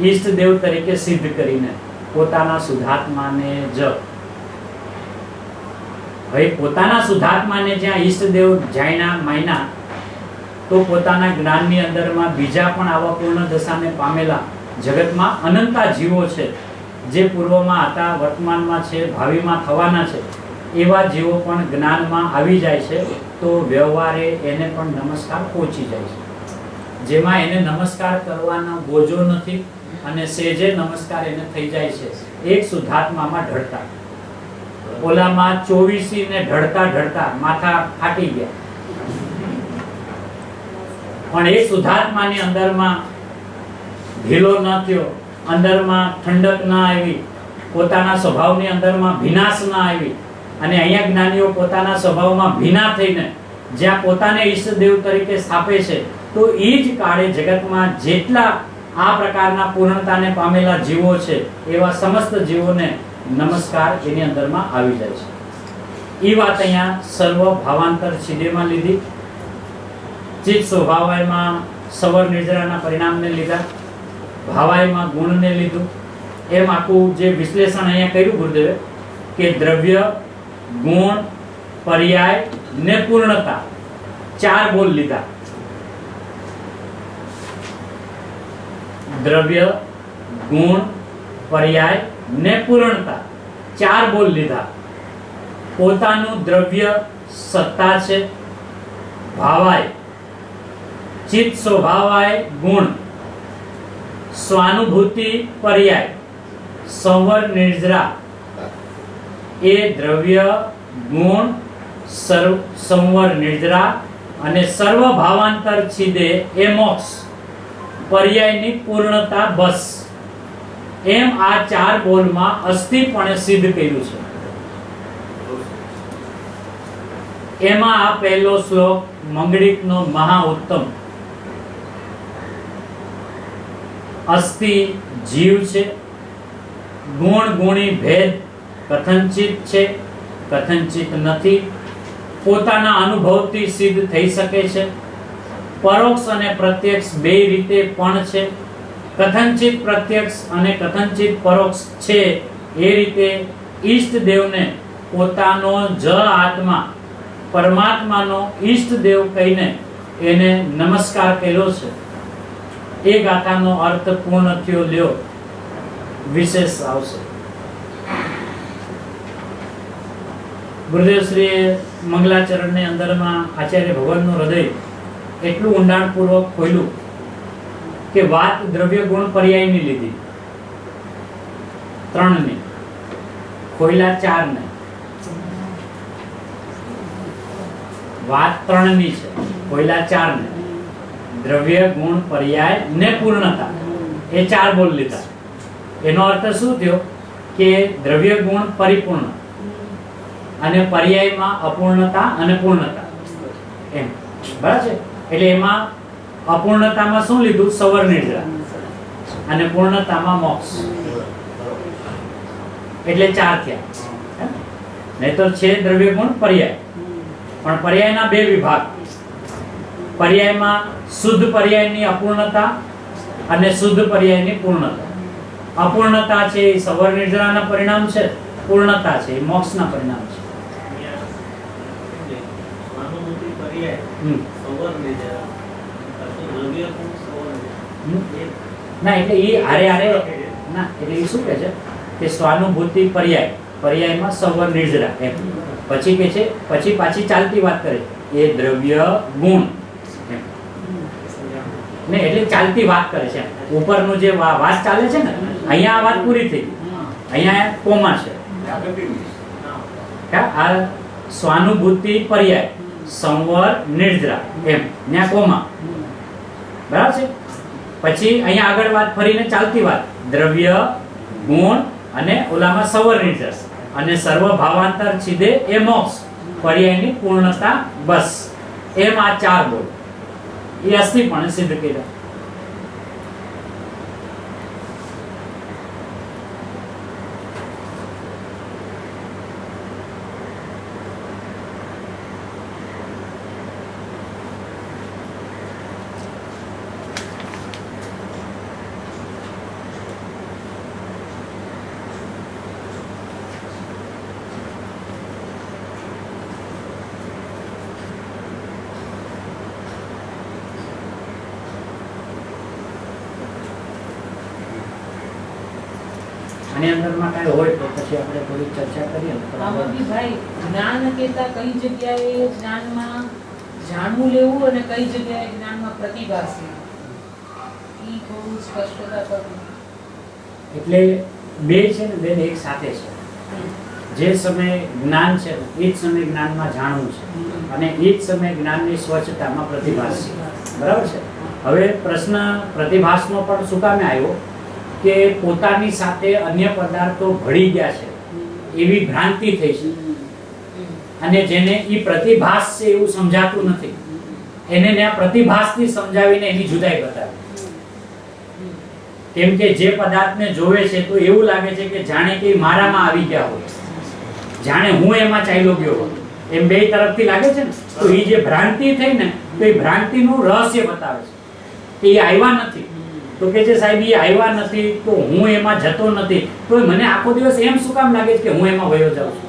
Speaker 1: ઈષ્ટદેવ તરીકે સિદ્ધ કરીને પોતાના શુદ્ધાત્માને જ. હવે પોતાના શુદ્ધાત્માને જ્યાં ઈષ્ટદેવ જાણ્યા માન્યા તો પોતાના જ્ઞાનની અંદરમાં બીજા પણ આવા પૂર્ણ દશાને પામેલા જગતમાં અનંતા જીવો છે જે પૂર્વમાં હતા, વર્તમાનમાં છે, ભાવિમાં થવાના છે. એવા જીવો પણ જ્ઞાનમાં આવી જાય છે તો વ્યવહારે એને પણ નમસ્કાર પહોંચી જાય છે. જેમાં એને નમસ્કાર કરવાનો બોજો નથી અને સેજે નમસ્કાર એને થઈ જાય છે એક શુદ્ધાત્મામાં ઢળતા. ઓલામાં 24 ને ઢળતા માથા ફાટી ગયા. પણ એ શુદ્ધાત્માની અંદરમાં ઢીલો ન થયો, અંદરમાં ઠંડક ન આવી, પોતાના સ્વભાવની અંદરમાં ભીનાશ ન આવી. અને અહીંયા જ્ઞાનીઓ પોતાના સ્વભાવમાં ભીના થઈને જ્યાં પોતાને ઈષ્ટદેવ તરીકે સ્થાપે છે તો એ જ કાળે જગતમાં જેટલા આ પ્રકારના પૂર્ણતાને પામેલા જીવો છે એવા સમસ્ત જીવોને નમસ્કાર એની અંદરમાં આવી જાય છે. એ વાત અહીંયા સર્વ ભાવાંતર છિદેમાં લીધી. ચિત્ત સ્વભાવમાં સવર નિર્જરાના પરિણામને લીધા, ભાવાયમાં ગુણને લીધું. એમ આખું જે વિશ્લેષણ અહીંયા કર્યું ગુરુદેવે કે દ્રવ્ય, ગુણ, પર્યાય ને પૂર્ણતા 4 બોલ લીધા. દ્રવ્ય, ગુણ, પર્યાય ને પૂર્ણતા 4 બોલ લીધા. પોતાનું દ્રવ્ય સત્તા છે, ભાવાય, ચિત્ત સ્વભાવાય ગુણ, સ્વાનુભૂતિ પર્યાય, સંવર નિર્જરા એ દ્રવ્ય, ગુણ, સંવર નિર્જરા અને સર્વ ભાવાંતર છિદે એ મોક્ષ, પર્યાયની પૂર્ણતા બસ. એમ આ 4 બોલમાં અસ્થિપણે સિદ્ધ કર્યું છે. એમાં આ પહેલો શ્લોક મંગળિકનો મહા ઉત્તમ. અસ્થિ જીવ છે, ગુણ ગુણી ભેદ કથનચિત છે, કથનચિત નથી, પોતાના અનુભવથી સિદ્ધ થઈ શકે છે, પરોક્ષ અને પ્રત્યક્ષ બે રીતે પણ છે, કથનચિત પ્રત્યક્ષ અને કથનચિત પરોક્ષ છે. એ રીતે ઈષ્ટદેવને પોતાનો જ આત્મા પરમાત્માનો ઈષ્ટદેવ કહીને એને નમસ્કાર કર્યો છે, એ ગાથાનો અર્થ પૂર્ણ થયો, લ્યો વિશેષ આવશે. ગુરુદેવ શ્રી મંગલાચરણની અંદરમાં આચાર્ય ભગવાનનું હૃદય એટલું ઊંડાણપૂર્વક ખોલ્યું કે વાત દ્રવ્ય ગુણ પર્યાયની લીધી, 3ની ખોયલા 4ને. વાત 3ની છે, ખોયલા 4ને. દ્રવ્ય ગુણ પર્યાય ને પૂર્ણતા, એ 4 બોલ લીધા. એનો અર્થ શું થયો કે દ્રવ્ય ગુણ પરિપૂર્ણ અને પર્યાયમાં અપૂર્ણતા અને પૂર્ણતા, એમ. બરાબર છે? એટલે એમાં અપૂર્ણતામાં શું લીધું? સવર નિદ્રા. અને પૂર્ણતામાં મોક્ષ. એટલે 4 થયા. નહીતર છે દ્રવ્ય ગુણ પર્યાય, પણ પર્યાયના 2 વિભાગ. પર્યાયમાં શુદ્ધ પર્યાયની અપૂર્ણતા અને શુદ્ધ પર્યાયની પૂર્ણતા. અપૂર્ણતા છે એ સવર નિદ્રાના પરિણામ છે, પૂર્ણતા છે એ મોક્ષના પરિણામ છે. ના એટલે એ હારે હારે ના, એટલે એ શું કહે છે કે સ્વાનુભૂતિ પર્યાય, પર્યાયમાં સવર નિર્જરા એમ. પછી કે છે, પછી પાછી ચાલતી વાત કરે એ દ્રવ્ય ગુણ એમ. ને એટલે ચાલતી વાત કરે છે. ઉપરનું જે વાત ચાલે છે ને, અહીંયા આ વાત પૂરી થઈ, અહીંયા કોમા છે. આ સ્વાનુભૂતિ પર્યાય સંવર નિર્જરા એમ, ત્યાં કોમા. બરાબર છે? પછી અહીંયા આગળ વાત ફરીને ચાલતી વાત દ્રવ્ય ગુણ અને ઓલામાં સવર નિર્જર અને સર્વ ભાવાંતર છિદે એ મોક્ષ, પર્યાયની પૂર્ણતા, બસ. એમ આ 4 બોલ એ અસ્થિપણે સિદ્ધ કર્યા. આની અંદરમાં કાંઈ હોય તો પછી આપણે થોડી ચર્ચા કરીએ.
Speaker 2: આમાં બી ભાઈ જ્ઞાન કહેતા કઈ જગ્યાએ જ્ઞાનમાં જાણવું લેવું અને કઈ જગ્યાએ જ્ઞાનમાં પ્રતિભા છે, ઈ થોડું સ્પષ્ટતા કરવું.
Speaker 1: એટલે 2 છે ને, 2 એક સાથે છે. જે સમયે જ્ઞાન છે એ જ સમયે જ્ઞાનમાં જાણવું છે, અને એ જ સમયે જ્ઞાનની સ્વચ્છતામાં પ્રતિભાસ છે. બરાબર છે? હવે પ્રશ્ન પ્રતિભાસનો પણ શું કામે આવ્યો કે પોતાની સાથે અન્ય પદાર્થો ભળી ગયા છે એવી ભ્રાંતિ થઈ છે, અને જેને એ પ્રતિભાસ છે એવું સમજાતું નથી, એને ને આ પ્રતિભાસથી સમજાવીને એની જુદાઈ બતાવી. કેમ કે જે પદાર્થને જોવે છે તો એવું લાગે છે કે જાણે કે મારામાં આવી ગયા હોય, જાણે હું એમાં ચાલ્યો ગયો હોય, એમ 2 તરફથી લાગે છે ને. તો એ જે ભ્રાંતિ થઈ ને, તો એ ભ્રાંતિનું રહસ્ય બતાવે છે કે એ આવ્યા નથી. તો કે છે સાહેબ એ આવ્યા નથી તો હું એમાં જતો નથી, તો મને આખો દિવસ એમ શું કામ લાગે છે કે હું એમાં વયો જાઉં છું?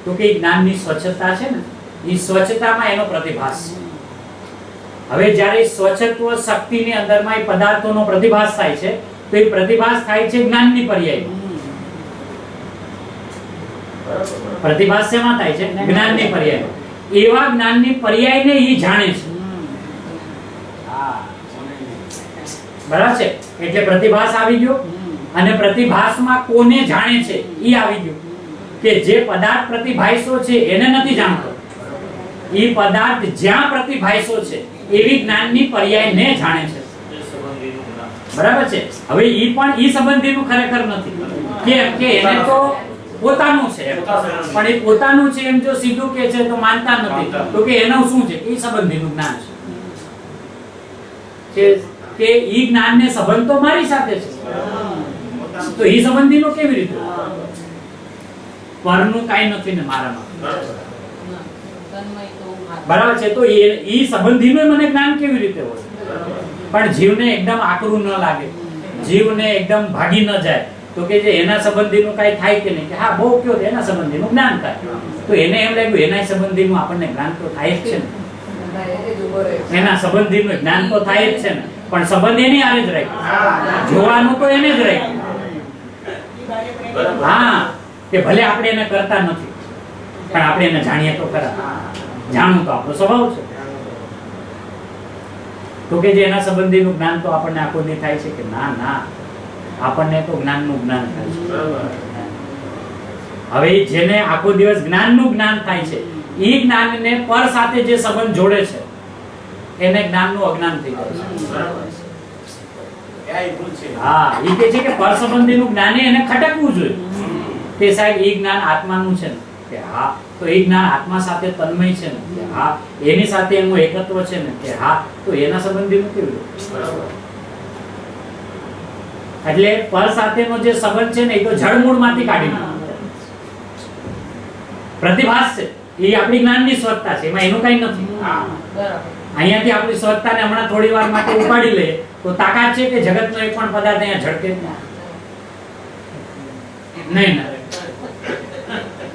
Speaker 1: તો કે જ્ઞાનની સ્વચ્છતા છે ને, એ સ્વચ્છતામાં એનો પ્રતિભાસ છે. હવે જ્યારે સ્વચ્છત્વ શક્તિની અંદરમાં એ પદાર્થોનો પ્રતિભાસ થાય છે, તો એ પ્રતિભાસ થાય છે જ્ઞાનની પર્યાય. પ્રતિભાસ શેમાં થાય છે? જ્ઞાનની પર્યાય. એવા જ્ઞાનની પર્યાયને એ જાણે છે. બરાબર છે? એટલે પ્રતિભાસ આવી ગયો, અને પ્રતિભાસમાં કોને જાણે છે એ આવી ગયું. કે જે પદાર્થ પ્રતિભાસો છે એને નથી જાણતો, એ પદાર્થ જ્યાં પ્રતિભાસો છે એવી જ્ઞાનની પર્યાયને જાણે છે. બરાબર છે? હવે એ પણ એ સંબંધીનું ખરેખર નથી, કે એને તો પોતાનું છે, પણ એ પોતાનું છે એમ જો સીધું કે છે તો માનતા નથી. તો કે એનું શું છે? એ સંબંધીનું જ્ઞાન છે કે ઈ જ્ઞાનને સંબંધ તો મારી સાથે છે, તો ઈ સંબંધીનો કેવી રીતે? પરનું કાઈ નથી ને મારામાં. બરાબર છે? તો ઈ સંબંધીનું મને જ્ઞાન કેવી રીતે હોય? પણ જીવને એકદમ આકરું ન લાગે, જીવને એકદમ ભાગી ન જાય, તો કે જે એના સંબંધીનું કાઈ થાય કે નહીં, કે હા બહુ કયો એના સંબંધીનું જ્ઞાન થાય, તો એને એમ લાગ્યું એના સંબંધીનું આપણને જ્ઞાન તો થાય જ છે ને. એના સંબંધીનું જ્ઞાન તો થાય જ છે ને, પણ સંબંધ એની આરે જ રાખ્યો, જોવાનું તો એને જ રાખ્યું. હા, કે ભલે આપણે એને કરતા નથી પણ આપણે એને જાણીએ તો ખરા. જાણવું તો આપણો સ્વભાવ છે. તો કે જે એના સંબંધીનું જ્ઞાન તો આપણને આખો દી થાય છે કે ના ના, આપણને તો જ્ઞાનનું જ્ઞાન થાય છે. હવે જેને આખો દિવસ જ્ઞાનનું જ્ઞાન થાય છે, એ જ્ઞાનને પર સાથે જે સંબંધ જોડે છે એને જ્ઞાનનું અજ્ઞાન થઈ જાય છે. હા, એ કે છે કે પર સંબંધીનું જ્ઞાન એને ખટકવું જોઈએ કે સાહેબ એ જ્ઞાન આત્માનું છે ને, કે હા, તો એ જ્ઞાન આત્મા સાથે તન્મય છે ને, કે હા, એની સાથે એનું એકત્વ છે ને, કે હા, તો એના સંબંધીનું કેવું? એટલે પર સાથેનો જે સંબંધ છે ને એ તો જળમૂળમાંથી કાઢી નાખો. પ્રતિભાસ છે એ આપણી જ્ઞાનની સ્વતતા છે, એમાં એનું કઈ નથી. અહીંયાથી આપણી સ્વતતાને હમણાં થોડી વાર માટે ઉપાડી લઈએ તો તાકાત છે કે જગતનો એક પણ પદાર્થ અહીંયા ઝડકે નહીં ના.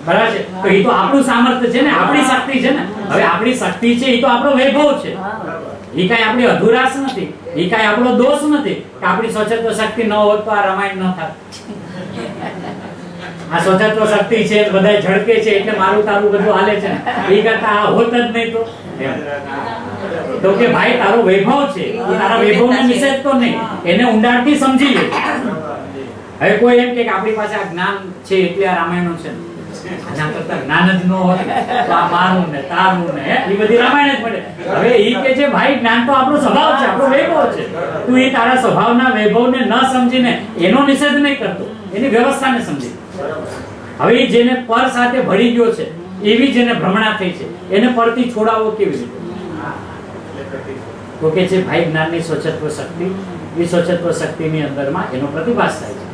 Speaker 1: બરાબર છે? તો એ તો આપણું સામર્થ્ય છે ને, આપણી શક્તિ છે ને. હવે આપણી શક્તિ છે એ તો આપણો વૈભવ છે, એ કઈ આપણી અધુરાશ નથી, એ કઈ આપણો દોષ નથી કે આપણી સ્વચ્છત્વ શક્તિ ન હોત તો આ રામાયણ ન થાત. આ સ્વચ્છત્વ શક્તિ છે, બધા ઝડકે છે એટલે મારું તારું બધું હાલે છે, એ કરતા આ હોત જ નહીં તો કે ભાઈ તારો વૈભવ છે, તારા વૈભવનો નિષેધ તો નહીં, એને ઊંડાણથી સમજી લે. હવે કોઈ એમ કે આપણી પાસે આ જ્ઞાન છે એટલે આ રામાયણ છે, આના કરતા જ્ઞાન જ ન હોય તો આ મારું ને તારું ને એ બધી રામાયણ જ પડે. હવે ઈ કે છે ભાઈ જ્ઞાન તો આપણો સ્વભાવ છે, આપણો વૈભવ છે, તું એ તારા સ્વભાવના વૈભવને ન સમજીને એનો નિષેધ નહીં કરતો, એની વ્યવસ્થાને સમજી. હવે જેને પર સાથે ભળી ગયો છે, એવી જેને ભ્રમણા થઈ છે, એને પરથી છોડાવવો કેવી રીતે? તો કે છે ભાઈ જ્ઞાનની સ્વચ્છત્વ શક્તિ, એ સ્વચ્છત્વ શક્તિની અંદરમાં એનો પ્રતિભાસ થાય છે,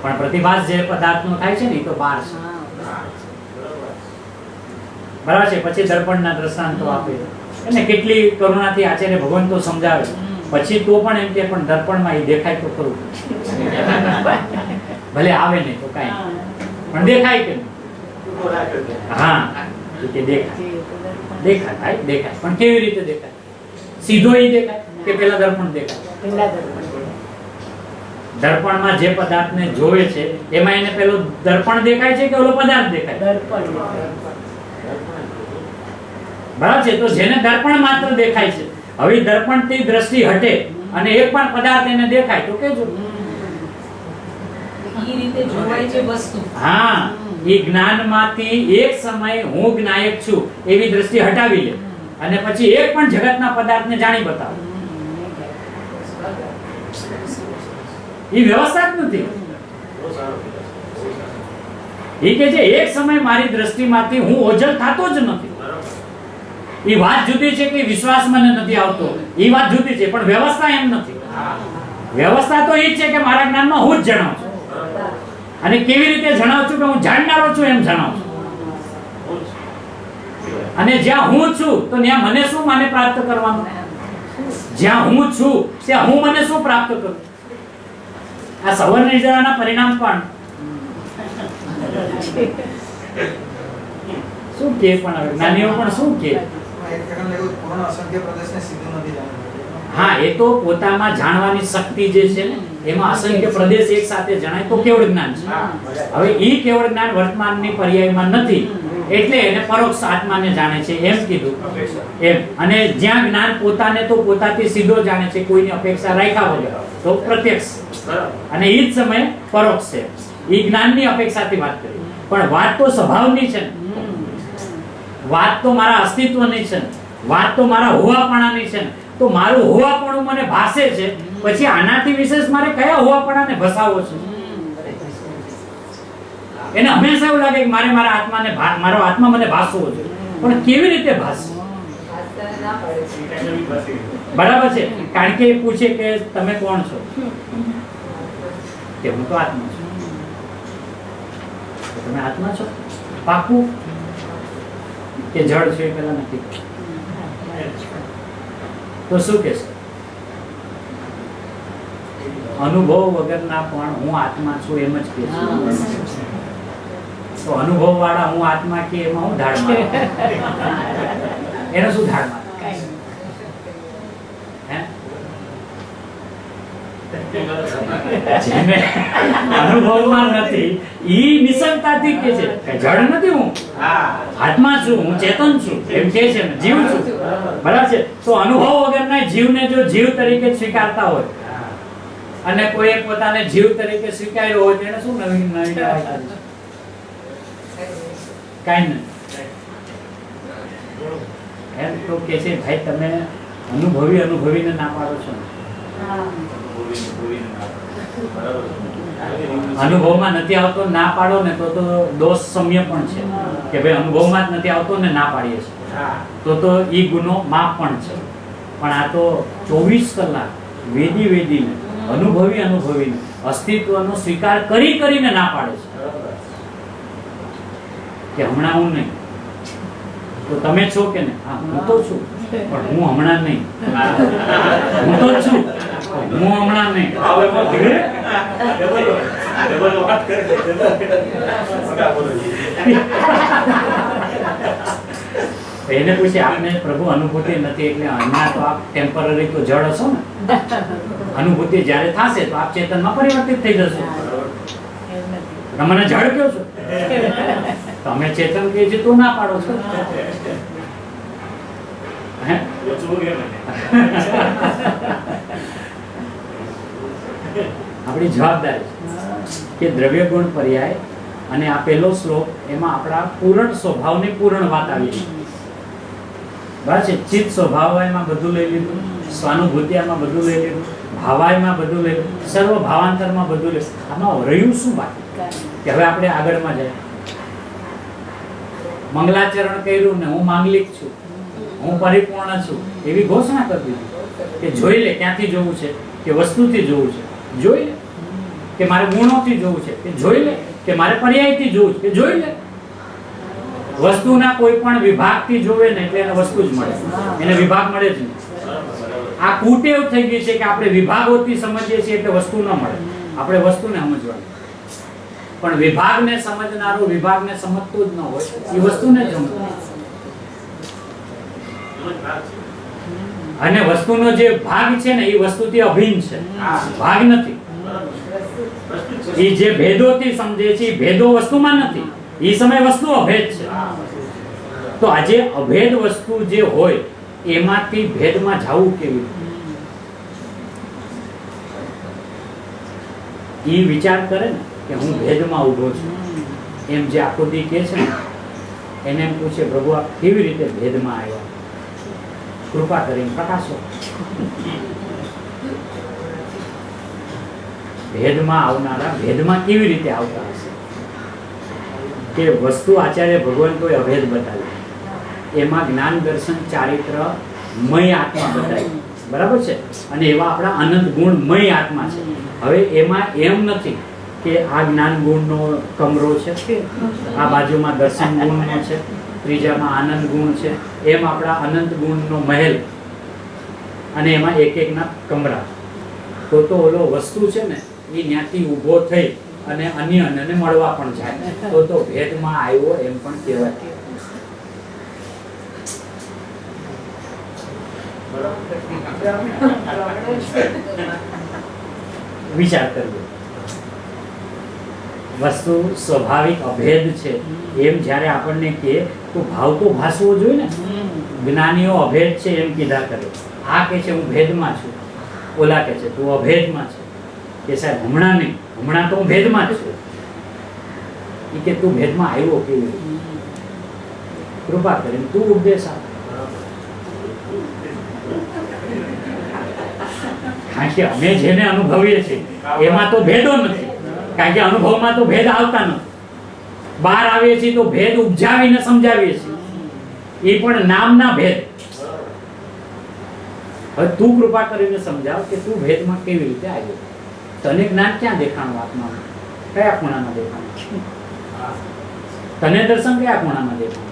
Speaker 1: પણ પ્રતિભાસ જે પદાર્થનો થાય છે ને એ તો બહાર છે. બરાબર છે? પછી દર્પણના દ્રષ્ટાંતો આપે અને કેટલી કરુણાથી આચાર્ય ભગવાન તો સમજાવે, પછી તો પણ એમ કે પણ દર્પણમાં એ દેખાય તો ખરું, ભલે આવે નહીં તો કાંઈ પણ દેખાય કે હા, કે દેખાય દેખાય દેખાય પણ કેવી રીતે દેખાય? સીધો ઈ દેખાય કે પેલા દર્પણ દેખાય? દર્પણમાં જે પદાર્થને જોવે છે એમાં એને પેલો દર્પણ દેખાય છે કે ઓલો પદાર્થ દેખાય? બરાબર છે? તો જેને દર્પણ માત્ર દેખાય છે, હવે દર્પણથી દ્રષ્ટિ હટે અને એક પણ પદાર્થ એને દેખાય તો કેજો
Speaker 2: ઈ રીતે જોવાય છે વસ્તુ.
Speaker 1: હા, એ જ્ઞાનમાંથી એક સમય હું જ્ઞાયક છું એવી દ્રષ્ટિ હટાવી લે અને પછી એક પણ જગતના પદાર્થને જાણી બતાવે. એ વ્યવસ્થા જ નથી. એ કે છે એક સમય મારી દ્રષ્ટિમાંથી હું ઓજલ થતો જ નથી. એ વાત જુદી છે કે વિશ્વાસ મને નથી આવતો, એ વાત જુદી છે, પણ વ્યવસ્થા એમ નથી. વ્યવસ્થા તો એ જ છે કે મારા જ્ઞાનમાં હું જ જણાવું છું, અને કેવી રીતે જણાવું છું કે હું જાણનારો છું એમ જણાવું છું. અને જ્યાં હું છું તો ત્યાં મને શું મને પ્રાપ્ત કરવાનું? જ્યાં હું છું ત્યાં હું મને શું પ્રાપ્ત કરું? આ સવર્ણ નિર્જરાના પરિણામ પણ શું કે, પણ જ્ઞાનીઓ પણ શું કે? હા, એ તો પોતામાં જાણવાની શક્તિ જે છે ને એમાં અસંખ્ય પ્રદેશ એક સાથે જણાય તો કેવળ જ્ઞાન છે. હવે ઈ કેવળ જ્ઞાન વર્તમાનની પર્યાયમાં નથી એટલે એને પરોક્ષ આત્માને જાણે છે એમ કીધું એમ. અને જ્યાં જ્ઞાન પોતાને તો પોતાથી સીધો જાણે છે, કોઈની અપેક્ષા રાખ્યા વગર, તો પ્રત્યક્ષ. અને ઈ જ સમયે પરોક્ષ છે. ઈ જ્ઞાનની અપેક્ષાથી વાત કરી, પણ વાત તો સ્વભાવની છે ને, વાત તો મારા અસ્તિત્વની છે ને, વાત તો મારા હોવાપણાની છે ને. તો મારું હોવાપણું મને ભાસે છે, પછી આનાથી વિશેષ મારે કયા હોવાપણાને ભસાવો છે? એને હંમેશા એવું લાગે કે મારે મારા આત્માને મારો આત્મા મને ભાસવો છે, પણ કેવી રીતે ભાસવો? બરાબર છે? કારણ કે એ પૂછે કે તમે કોણ છો, કે હું તો આત્મા છું. તમે આત્મા છો પાકું કે જળ છે પેલા નથી? તો શું કે છે? અનુભવ વગરના પણ હું આત્મા છું એમ જ કે છે. તો અનુભવ વાળા હું આત્મા કે એમાં હું ધાડ મારું? એને શું ધાડ મારું? જેને અનુભવમાં નથી ઈ નિસંગતાથી કે છે કે જડ નથી હું, આત્મા છું, હું ચેતન છું એમ કે છે ને, જીવ છું. બરાબર છે. તો અનુભવ વગરના જીવને જો જીવ તરીકે સ્વીકારતા હોય અને કોઈ પોતાને જીવ તરીકે સ્વીકાર્યો હોય તેને શું નવીન કાઈ નહીં. એમ તો કે છે ભાઈ તમે અનુભવીને ના પાડો છો. અનુભવમાં નથી આવતો ના પાડો ને તો દોષ સમ્ય પણ છે કે ભાઈ અનુભવમાં જ નથી આવતો ને ના પાડીએ છીએ તો ઈ ગુનો માફ પણ છે. પણ આ તો 24 કલાક વેદીને અનુભવીને અસ્તિત્વનો સ્વીકાર કરીને ના પાડે છે કે હમણાં હું નહીં. તો તમે છો કે નહીં? હા હું તો છું પણ હું હમણાં નહીં. હું તો છું હું હમણાં નહીં. એને પૂછે આપને પ્રભુ અનુભૂતિ નથી એટલે હમણાં તો આપ ટેમ્પરરી તો જડ હશો ને, અનુભૂતિ જ્યારે થશે તો આપ ચેતનમાં પરિવર્તિત થઈ જશો. મને જડ કયો છો? તમે ચેતન કે છે તો ના પાડો છો. આપણી જવાબદારી કે દ્રવ્ય ગુણ પર્યાય અને આ પહેલો શ્લોક એમાં આપણા પૂર્ણ સ્વભાવની પૂર્ણ વાત આવી છે. બરાબર છે. ચિત્ત સ્વભાવમાં બધું લઈ લીધું, સ્વાનુભૂતિમાં બધું લઈ લીધું, ભાવાયમાં બધું લઈ લીધું, સર્વ ભાવાંતરમાં બધું લઈ. આમાં રહ્યું શું બાકી કે હવે આપણે આગળમાં જાય. મંગલાચરણ કર્યું ને હું માંગલિક છું, હું પરિપૂર્ણ છું એવી ઘોષણા કરી દીધી કે જોઈ લે ક્યાંથી જોવું છે કે વસ્તુથી જોવું છે, જોઈ લે કે મારે ગુણોથી જોવું છે કે જોઈ લે કે મારે પર્યાયથી જોવું છે કે જોઈ લે. વસ્તુના કોઈ પણ વિભાગથી જોવે ને એટલે એને વસ્તુ જ મળે, એને વિભાગ મળે જ નહીં. આ કુટેવ થઈ ગઈ છે કે આપણે વિભાગોથી સમજીએ છીએ એટલે વસ્તુ ન મળે. આપણે વસ્તુને સમજવાની, પણ વિભાગને સમજનારો વિભાગને સમજતો જ ન હોય એ વસ્તુને જ સમજે. અને વસ્તુનો જે ભાગ છે ને એ વસ્તુથી અભિન્ન છે, ભાગ નથી. એ જે ભેદોથી સમજે છે ભેદો વસ્તુમાં નથી, એ સમય વસ્તુ અભેદ છે. તો આજે અભેદ વસ્તુ જે હોય એમાંથી ભેદમાં જવું કેવી રીતે? એ વિચાર કરે ને કે હું ભેદમાં ઊભો છું એમ જે આખો દી કહે છે ને એને એમ પૂછે પ્રભુ આપ કેવી રીતે ભેદમાં આવ્યા? કૃપા કરીને પ્રકાશો. ભેદમાં આવનારા ભેદમાં કેવી રીતે આવતા હશે? કે વસ્તુ આચાર્ય ભગવાન કોઈ અભેદ બતાવી, એમાં જ્ઞાન દર્શન ચારિત્ર મય આત્મા બતાવી. બરાબર છે. અને એવા આપણા અનંત ગુણ મય આત્મા છે. હવે એમાં એમ નથી કે આ જ્ઞાન ગુણનો કમરો છે, આ બાજુમાં દર્શન ગુણનો છે, ત્રીજામાં આનંદ ગુણ છે, એમ આપણા અનંત ગુણનો મહેલ અને એમાં એક એકના કમરા. તો ઓલો વસ્તુ છે ને એ ત્યાંથી ઊભો થઈ અને અન્યને મળવા પણ જાય તો ભેદમાં આવ્યો એમ પણ કહેવાય. વિચાર કરજો. વસ્તુ સ્વાભાવિક અભેદ છે એમ જ્યારે આપણને કહે તો ભાવ તો ભાસવો જોઈએ ને. જ્ઞાનીઓ અભેદ છે એમ કીધા કરે. આ કે છે હું ભેદમાં છું, ઓલા કે છે તું અભેદમાં છે. કે સાહેબ હમણાં નહીં, હમણાં તો હું ભેદમાં જ છું. એ કે તું ભેદમાં આવ્યો કેવી રીતે? કૃપા કરીને તું ઉપદેશ આપ. કારણ કે અમે જેને અનુભવીએ છીએ એમાં તો ભેદો નથી, કારણ કે અનુભવમાં તો ભેદ આવતા નથી. બહાર આવીએ છીએ તો ભેદ ઉપજાવીને સમજાવીએ છીએ, એ પણ નામના ભેદ. હવે તું કૃપા કરીને સમજાવ કે તું ભેદમાં કેવી રીતે આવ્યો? તને જ્ઞાન ક્યાં દેખાણું? આત્મામાં કયા ખૂણામાં દેખાણું? તને દર્શન કયા ખૂણામાં દેખાણું?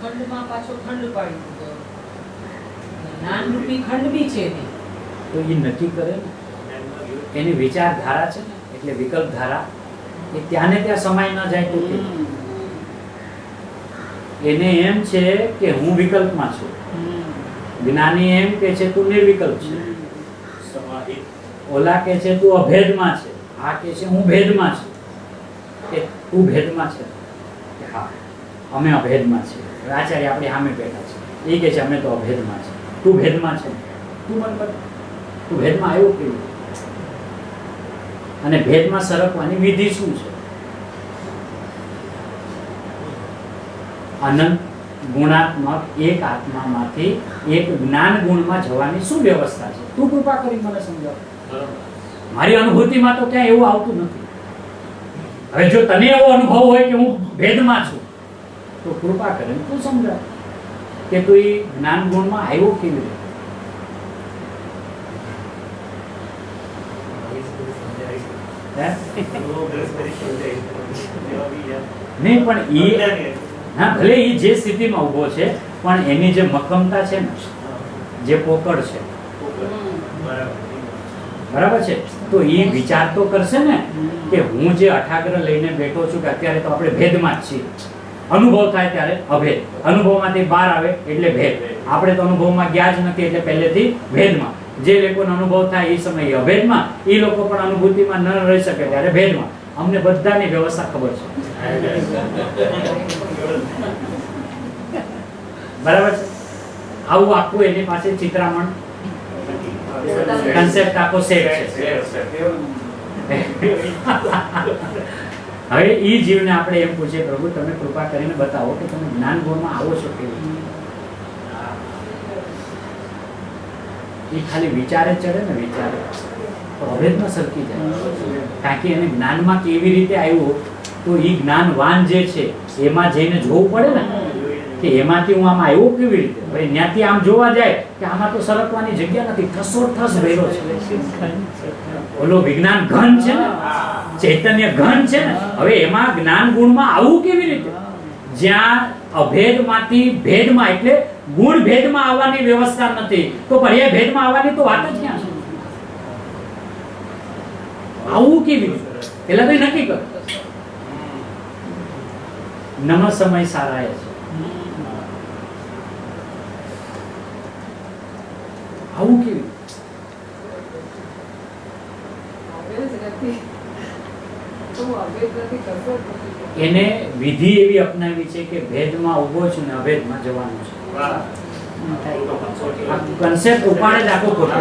Speaker 2: ખંડમાં પાછો ખંડ પાડી દીધો, જ્ઞાન રૂપી ખંડ બી છે ને.
Speaker 1: તો એ નક્કી કરે ને એની વિચારધારા છે ને, એટલે વિકલ્પ ધારા એ ત્યાં ને ત્યાં સમાય ન જાય તો એને એમ છે કે હું વિકલ્પમાં છું, જ્ઞાની એમ કે છે તું નિર્વિકલ્પ છે, ઓલા કે છે તું અભેદમાં છે, આ કે છે હું ભેદમાં છું. કે તું ભેદમાં છે? કે હા અમે અભેદમાં છીએ. આચાર્ય આપણી સામે બેઠા છે, એ કે છે અમે તો અભેદમાં છે. તું ભેદમાં છે? તું મને બતા, તું ભેદમાં આવ્યો કેવું? અને ભેદમાં સરકવાની વિધિ શું છે? અનંત ગુણાત્મક એક આત્મામાંથી એક જ્ઞાન ગુણમાં જવાની શું વ્યવસ્થા છે? તું કૃપા કરી મને સમજાવ. મારી અનુભૂતિમાં તો ક્યાંય એવું આવતું નથી. હવે જો તને એવો અનુભવ હોય કે હું ભેદમાં છું તો કૃપા કરીને તું સમજાવ કે તું એ જ્ઞાન ગુણમાં આવ્યો કેવી રીતે? નહીં પણ એ હા ભલે એ જે સ્થિતિમાં ઊભો છે પણ એની જે મક્કમતા છે ને, જે પોકળ છે, બરાબર છે, તો એ વિચાર તો કરશે ને કે હું જે અઠાગ્રહ લઈને બેઠો છું કે અત્યારે તો આપણે ભેદમાં જ છીએ. અનુભવ થાય ત્યારે અભેદ, અનુભવમાંથી બહાર આવે એટલે ભેદ. આપણે તો અનુભવમાં ગયા જ નથી એટલે પહેલેથી ભેદમાં. જે લોકોનો અનુભવ થાય એ સમયે અભેદમાં, એ લોકો પણ અનુભૂતિમાં ન રહી શકે ત્યારે ભેદમાં. અમને બધાની વ્યવસ્થા ખબર છે, બરાબર છે. આવું આખું એની પાસે ચિત્રામણ કન્સેપ્ટ આખો સેટ છે. હવે એ જીવને આપણે એમ પૂછીએ પ્રભુ તમે કૃપા કરીને બતાવો કે તમે જ્ઞાન ગુણમાં આવો છો કેવી? એ ખાલી વિચારે ચડે ને, વિચારે તો અભેદમાં સરકી જાય. કારણ કે એને જ્ઞાનમાં કેવી રીતે આવ્યું તો એ જ્ઞાનવાન જે છે એમાં જઈને જોવું પડે ને કે એમાંથી હું આમાં આવ્યો કેવી રીતે. હવે ત્યાંથી આમ જોવા જાય કે આમાં તો સરકવાની જગ્યા નથી, ઠસોઠસ ભર્યો છે. ઓલો વિજ્ઞાન ઘન છે ને, ચૈતન્ય ઘન છે ને, હવે એમાં જ્ઞાન ગુણમાં આવવું કેવી રીતે? જ્યાં અભેદમાંથી ભેદમાં એટલે ગુણ ભેદમાં આવવાની વ્યવસ્થા નથી તો પર્યાય ભેદમાં આવવાની તો વાત જ ક્યાં છે? આવું કેવી રીતે? પેલા તો નક્કી કર. નમ સમય સારા છે. આવું કેવી? એને વિધિ એવી અપનાવી છે કે ભેદમાં ઉભો છું ને અભેદમાં જવાનું છે. કન્સેપ્ટ ઉપાડે જ આખો ખોટો.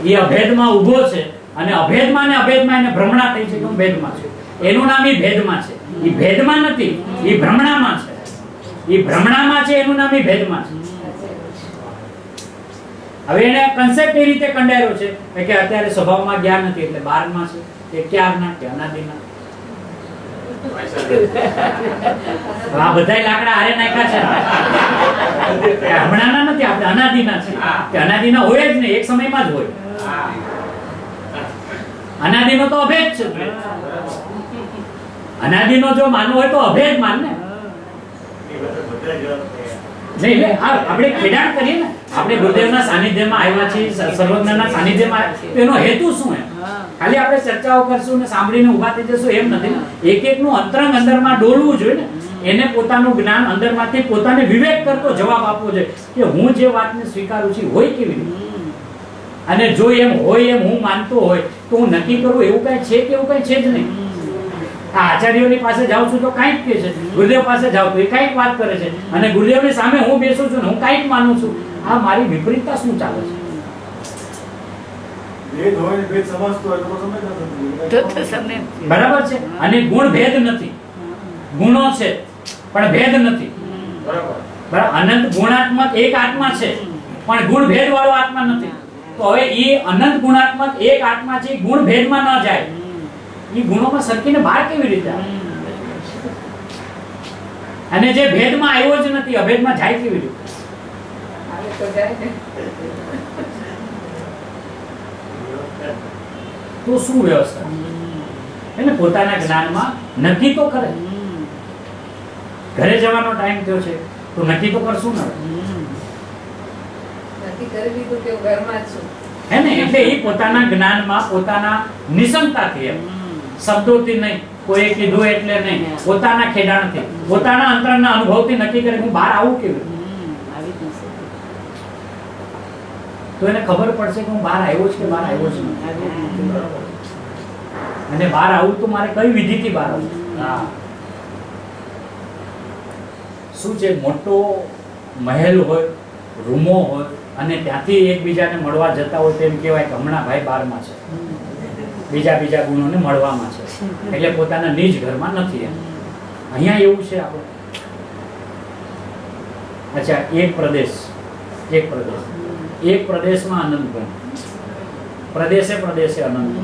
Speaker 1: એ અભેદમાં ઉભો છે અને અભેદમાં ને અભેદમાં એને ભ્રમણા થઈ છે કે હું ભેદમાં છું. એનું નામ એ ભેદમાં છે. એ ભેદમાં નથી, એ ભ્રમણામાં છે. એ ભ્રમણામાં છે, એનું નામ એ ભેદમાં છે. હવે એને કન્સેપ્ટ એ રીતે કંડાયો છે કે અત્યારે સ્વભાવમાં ગયા નથી એટલે 12 માં છે કે ક્યારના કે અનાદિના. આ બધા લાકડા હારે નાખ્યા છે, હમણાંના નથી, આપણે અનાદિના છે. કે અનાદિના હોય જ નહીં, એક સમયમાં જ હોય. અનાદિનો તો અભેદ છે. અનાદિનો જો માનવો હોય તો અભેદ માન ને. નહીં એટલે આપણે ખેડાણ કરીએ ને, આપણે ગુરુદેવના સાનિધ્યમાં આવ્યા છીએ, સર્વજ્ઞના સાનિધ્યમાં આવ્યા, એનો હેતુ શું છે? ખાલી આપણે ચર્ચાઓ કરશું ને સાંભળીને ઊભા થઈ જશું એમ નથી ને. એક એકનું અંતરંગ અંદરમાં ડોલવું જોઈએ ને. એને પોતાનું જ્ઞાન અંદરમાંથી પોતાને વિવેક કરતો જવાબ આપવો જોઈએ કે હું જે વાતને સ્વીકારું છું હોય કેવી રીતે. અને જો એમ હોય એમ હું માનતો હોય તો હું નક્કી કરું એવું કઈ છે કે એવું કઈ છે જ નહીં. આ આચાર્યોની પાસે જાઉં છું તો કાંઈક કે છે, ગુરુદેવ પાસે જાઉં તો એ કાંઈક વાત કરે છે, અને ગુરુદેવની સામે હું બેસું છું ને હું કાંઈક માનું છું. આ મારી વિપરીતતા શું ચાલે છે? બરાબર છે. અને ગુણ ભેદ નથી, ગુણો છે પણ ભેદ નથી. બરાબર. અનંત ગુણાત્મક એક આત્મા છે પણ ગુણ ભેદ વાળો આત્મા નથી. તો હવે એ અનંત ગુણાત્મક એક આત્મા છે, ગુણ ભેદમાં ન જાય. એ ગુણોમાં સરકીને બહાર કેવી રીતે આવે? અને જે ભેદમાં આવ્યો જ નથી અભેદમાં જાય કેવી રીતે? તો શું વ્યવસ્થા? એને પોતાના જ્ઞાનમાં નક્કી તો કરે. ઘરે જવાનો ટાઈમ થયો છે તો નક્કી તો કરશું ને.
Speaker 2: નક્કી કરી લીધું કે ઘરમાં જ છું.
Speaker 1: હે ને? એટલે એ પોતાના જ્ઞાનમાં પોતાના નિસંગતાથી, એમ શબ્દોથી નહીં, કોઈ કીધું એટલે નહીં, પોતાના ખેડાણથી, પોતાના અંતરના અનુભવથી નક્કી કરે હું બહાર આવું કેવી. તો એને ખબર પડશે કે હું બહાર આવ્યો છું કે બહાર આવ્યો છું અને બહાર આવું તો મારે કઈ વિધિથી બહાર આવવું. શું છે, મોટો મહેલ હોય, રૂમો હોય અને ત્યાંથી એકબીજાને મળવા જતા હોય તેમ કહેવાય કે હમણાં ભાઈ બારમાં છે, બીજા ગુણોને મળવામાં છે, એટલે પોતાના નિજ ઘરમાં નથી એમ. અહીંયા એવું છે આપણે. અચ્છા, એક પ્રદેશમાં અનંત ગુણ, પ્રદેશે અનંત.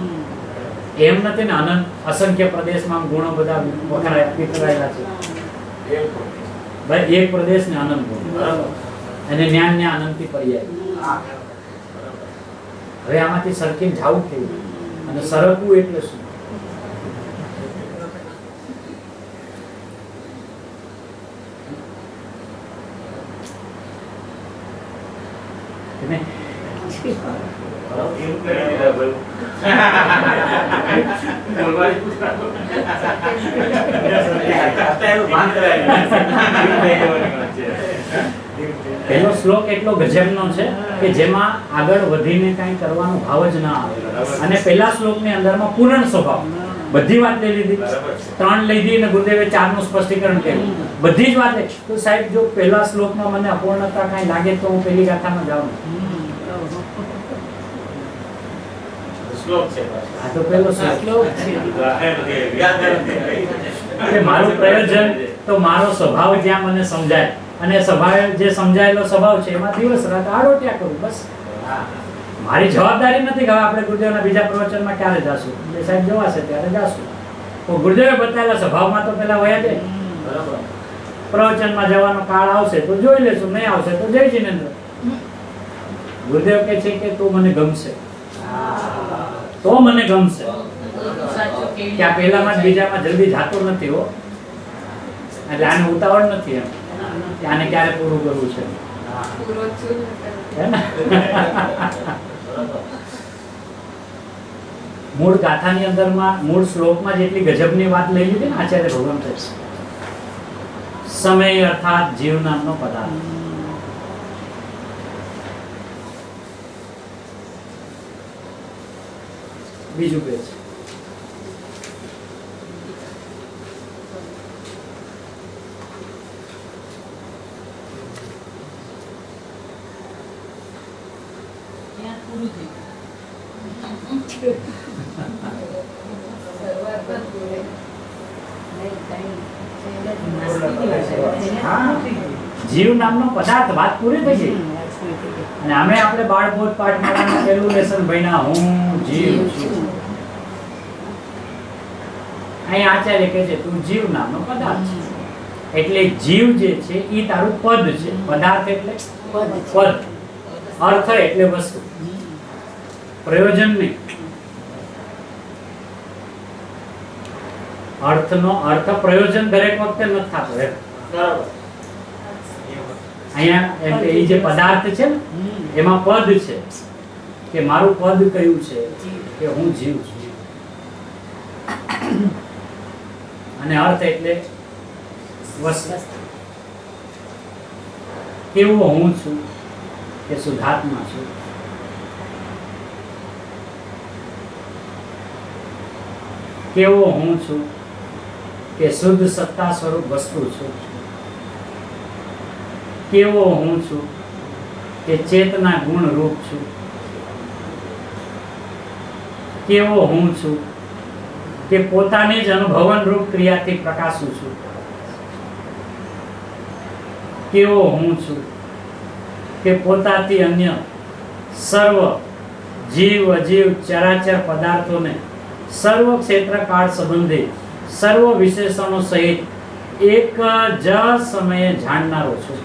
Speaker 1: એમ નથી ને અનંત અસંખ્ય પ્રદેશમાં ગુણો બધા વિખરાયેલા છે. ભાઈ એક પ્રદેશ ને અનંત ગુણ અને જ્ઞાન ને અનંતી પર્યાય. હવે આમાંથી સરખીને જાવું કેવું અને સરકવું એટલે શું? પહેલો શ્લોક એટલો ગજબનો છે કે જેમાં આગળ વધીને કાંઈ કરવાનો ભાવ જ ના આવે. અને પહેલા શ્લોકની અંદરમાં પૂર્ણ સ્વભાવ બધી વાત લઈ લીધી, 3 લીધી અને ગુરુદેવે 4 નું સ્પષ્ટીકરણ કર્યું. બધી જ વાત તો સાહેબ જો પહેલા શ્લોકમાં મને અપૂર્ણતા કાંઈ લાગે તો હું પેલી ગાથામાં જાઉં. આ તો પહેલો શ્લોક છે. મારું પ્રયોજન તો મારો સ્વભાવ જ્યાં મને સમજાય અને સ્વભાવ જે સમજાયેલો સ્વભાવ છે એમાં દિવસ રાત આરોટ્યા કરું બસ. મારી જવાબદારી નથી કે આપણે ગુરુદેવના બીજા પ્રવચનમાં ક્યારે જાશું, એટલે સાહેબ જવાશે ત્યારે જાશું. તો ગુરુદેવે બતાવેલા સ્વભાવમાં તો પેલા વયા જાય. બરાબર, પ્રવચનમાં જવાનો કાળ આવશે તો જોઈ લેશું, નહીં આવશે તો જય જિનેન્દ્ર. ગુરુદેવ કહે છે કે તું મને ગમશે, તો મને ગમશે કે આ પહેલામાં જ બીજામાં જલ્દી જાતો નથી હો. એટલે આને ઉતાવળ નથી એમ કે આને ક્યારે પૂરું કરવું છે. મૂળ ગાથાની અંદરમાં મૂળ શ્લોકમાં જેટલી ગજબની વાત લઈ લીધી ને આચાર્ય ભગવાન સમય અર્થાત જીવ નામનો પદાર્થ. બીજું પેજ જીવ નામનો પદાર્થ વાત પૂરી થઈ ગઈ. અને આમે આપણે બાળબોધ પાઠમાં પહેલું લેસન ભણ્યા હું જીવ છું. અહીંયા આચાર્ય કહે છે તું જીવ નામનો પદાર્થ છે. એટલે જીવ જે છે એ તારું પદ છે. પદાર્થ એટલે પદ, અર્થ એટલે વસ્તુ, પ્રયોજન નહીં. અર્થનો અર્થ પ્રયોજન દરેક વખતે નથી થતો. બરાબર, અહીંયા એમ કે એ જે પદાર્થ છે ને એમાં પદ છે કે મારું પદ કયું છે કે હું જીવ છું. અને અર્થ એટલે વસ્તુ. કેવો હું છું કે શુદ્ધાત્મા છું. કેવો હું છું કે શુદ્ધ સત્તા સ્વરૂપ વસ્તુ છું. કેવો હું છું કે ચેતના ગુણ રૂપ છું. કેવો હું છું કે પોતાની જ અનુભવન રૂપ ક્રિયાથી પ્રકાશું છું. કેવો હું છું કે પોતાથી અન્ય સર્વ જીવ અજીવ ચરાચર પદાર્થોને સર્વ ક્ષેત્ર કાળ સંબંધી સર્વ વિશેષણો સહિત એક જ સમયે જાણનારો છું.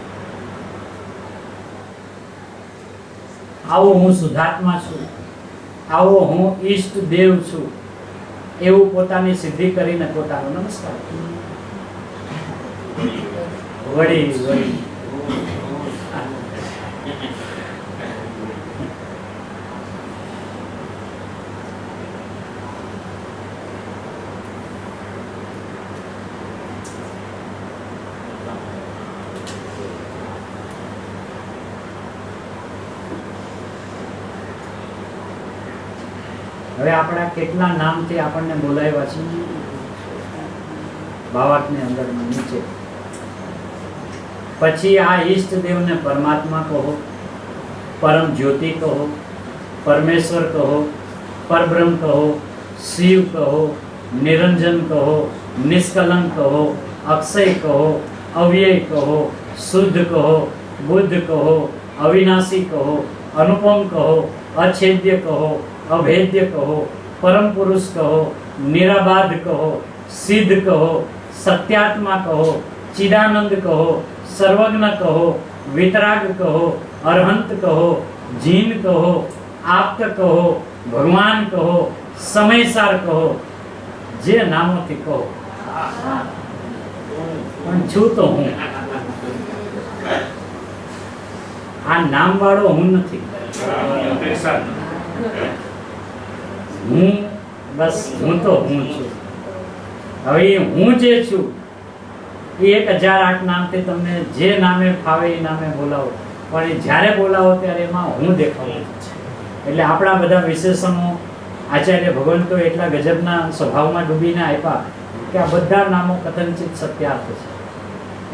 Speaker 1: આવો હું શુદ્ધાત્મા છું, આવો હું ઈષ્ટ દેવ છું, એવું પોતાની સિદ્ધિ કરીને પોતાનો નમસ્કાર વળી વળી. હવે આપણા કેટલા નામથી આપણને બોલાવ્યા છે ભાવાર્થની અંદરમાં નીચે. પછી આ ઈષ્ટદેવને પરમાત્મા કહો, પરમ જ્યોતિ કહો, પરમેશ્વર કહો, પરબ્રહ્મ કહો, શિવ કહો, નિરંજન કહો, નિષ્કલંક કહો, અક્ષય કહો, અવ્યય કહો, શુદ્ધ કહો, બુદ્ધ કહો, અવિનાશી કહો, અનુપમ કહો, અછેદ્ય કહો, અભેદ્ય કહો, પરમ પુરુષ કહો, નિરાબાધ કહો, સિદ્ધ કહો, સત્યાત્મા કહો, ચિદાનંદ કહો, સર્વજ્ઞ કહો, વિતરાગ કહો, અરહંત કહો, જીન કહો, આપ્ત કહો, ભગવાન કહો, સમયસાર કહો, જે નામોથી કહો. પણ છું તો હું. આ નામ વાળો હું નથી. હું બસ હું તો હું છું. હવે એ હું જે છું એ 1008 નામથી તમને જે નામે ફાવે એ નામે બોલાવો, પણ એ જ્યારે બોલાવો ત્યારે એમાં હું દેખાવું છે. એટલે આપણા બધા વિશેષણો આચાર્ય ભગવંતો એટલા ગજબના સ્વભાવમાં ડૂબીને આપ્યા કે આ બધા નામો કથનચિત સત્યાર્થ છે.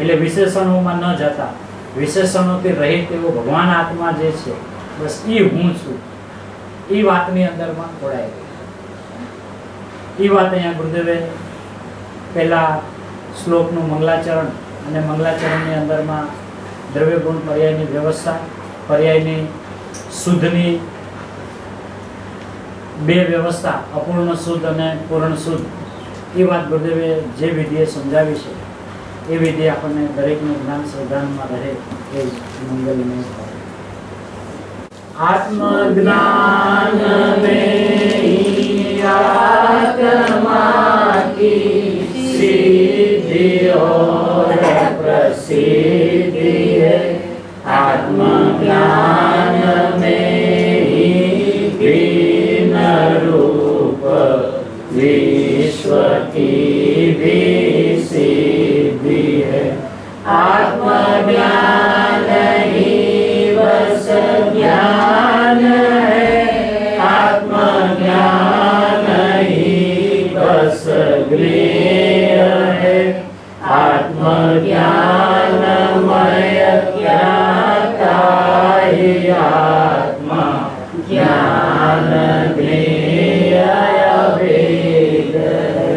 Speaker 1: એટલે વિશેષણોમાં ન જતા વિશેષણોથી રહિત એવો ભગવાન આત્મા જે છે બસ એ હું છું, એ વાતની અંદરમાં ખોડાય ગઈ. એ વાત અહીંયા ગુરુદેવે પહેલા શ્લોકનું મંગલાચરણ અને મંગલાચરણની અંદરમાં દ્રવ્ય ગુણ પર્યાયની વ્યવસ્થા, પર્યાયની શુદ્ધની બે વ્યવસ્થા, અપૂર્ણ શુદ્ધ અને પૂર્ણ શુદ્ધ, એ વાત ગુરુદેવે જે વિધિએ સમજાવી છે એ વિધિ આપણને દરેકનું જ્ઞાન શ્રદ્ધાનમાં રહે એ મંગલમય થાય. આત્મજ્ઞાન में आत्मा की सिद्धि और प्रसिद्धि है. आत्मज्ञान में ही भिन्न रूप विश्व की भी सिद्धि है. आत्मज्ञान ही बस ज्ञान है. आत्मज्ञान ही बस ज्ञेय है. आत्मज्ञानमय ज्ञाता ही आत्मा ज्ञान ज्ञेय भेद है.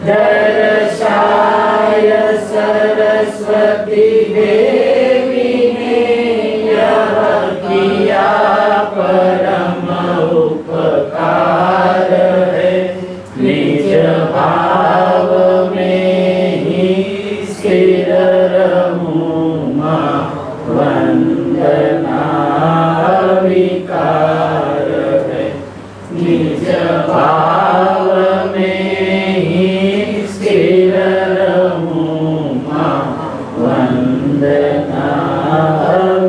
Speaker 1: दर्शाय सरस्वती देवी ने यह किया परम उपकार है. निज भाव में ही स्थिर रहूं वंदना विकार है. निज भाव में ही स्थिर रहूं वंदना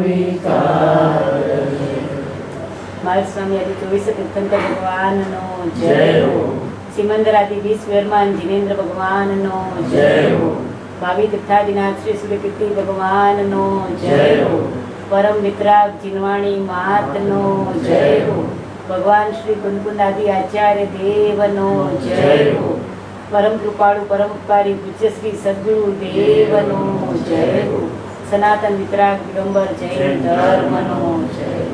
Speaker 1: विकार है.
Speaker 3: મારા સ્વામી આદિ 24 તીર્થંકર ભગવાનનો
Speaker 1: જય હો.
Speaker 3: સિમંદરાદિ વિશ્વર્માન જીનેન્દ્ર ભગવાનનો
Speaker 1: જય હો.
Speaker 3: ભાવિ તીર્થાદિનાથ શ્રી સૂર્યકીર્તિ ભગવાનનો
Speaker 1: જય હો.
Speaker 3: પરમ વિતરાગ જીનવાણી મહાત્મનો જય હો. ભગવાન શ્રી કુંદકુંદાદિ આચાર્ય દેવનો જય હો. પરમ કૃપાળુ પરમ ઉપકારી પૂજ્ય શ્રી સદગુરુ દેવનો જય હો. સનાતન વિતરાગ દિગંબર જૈન ધર્મનો જય હો.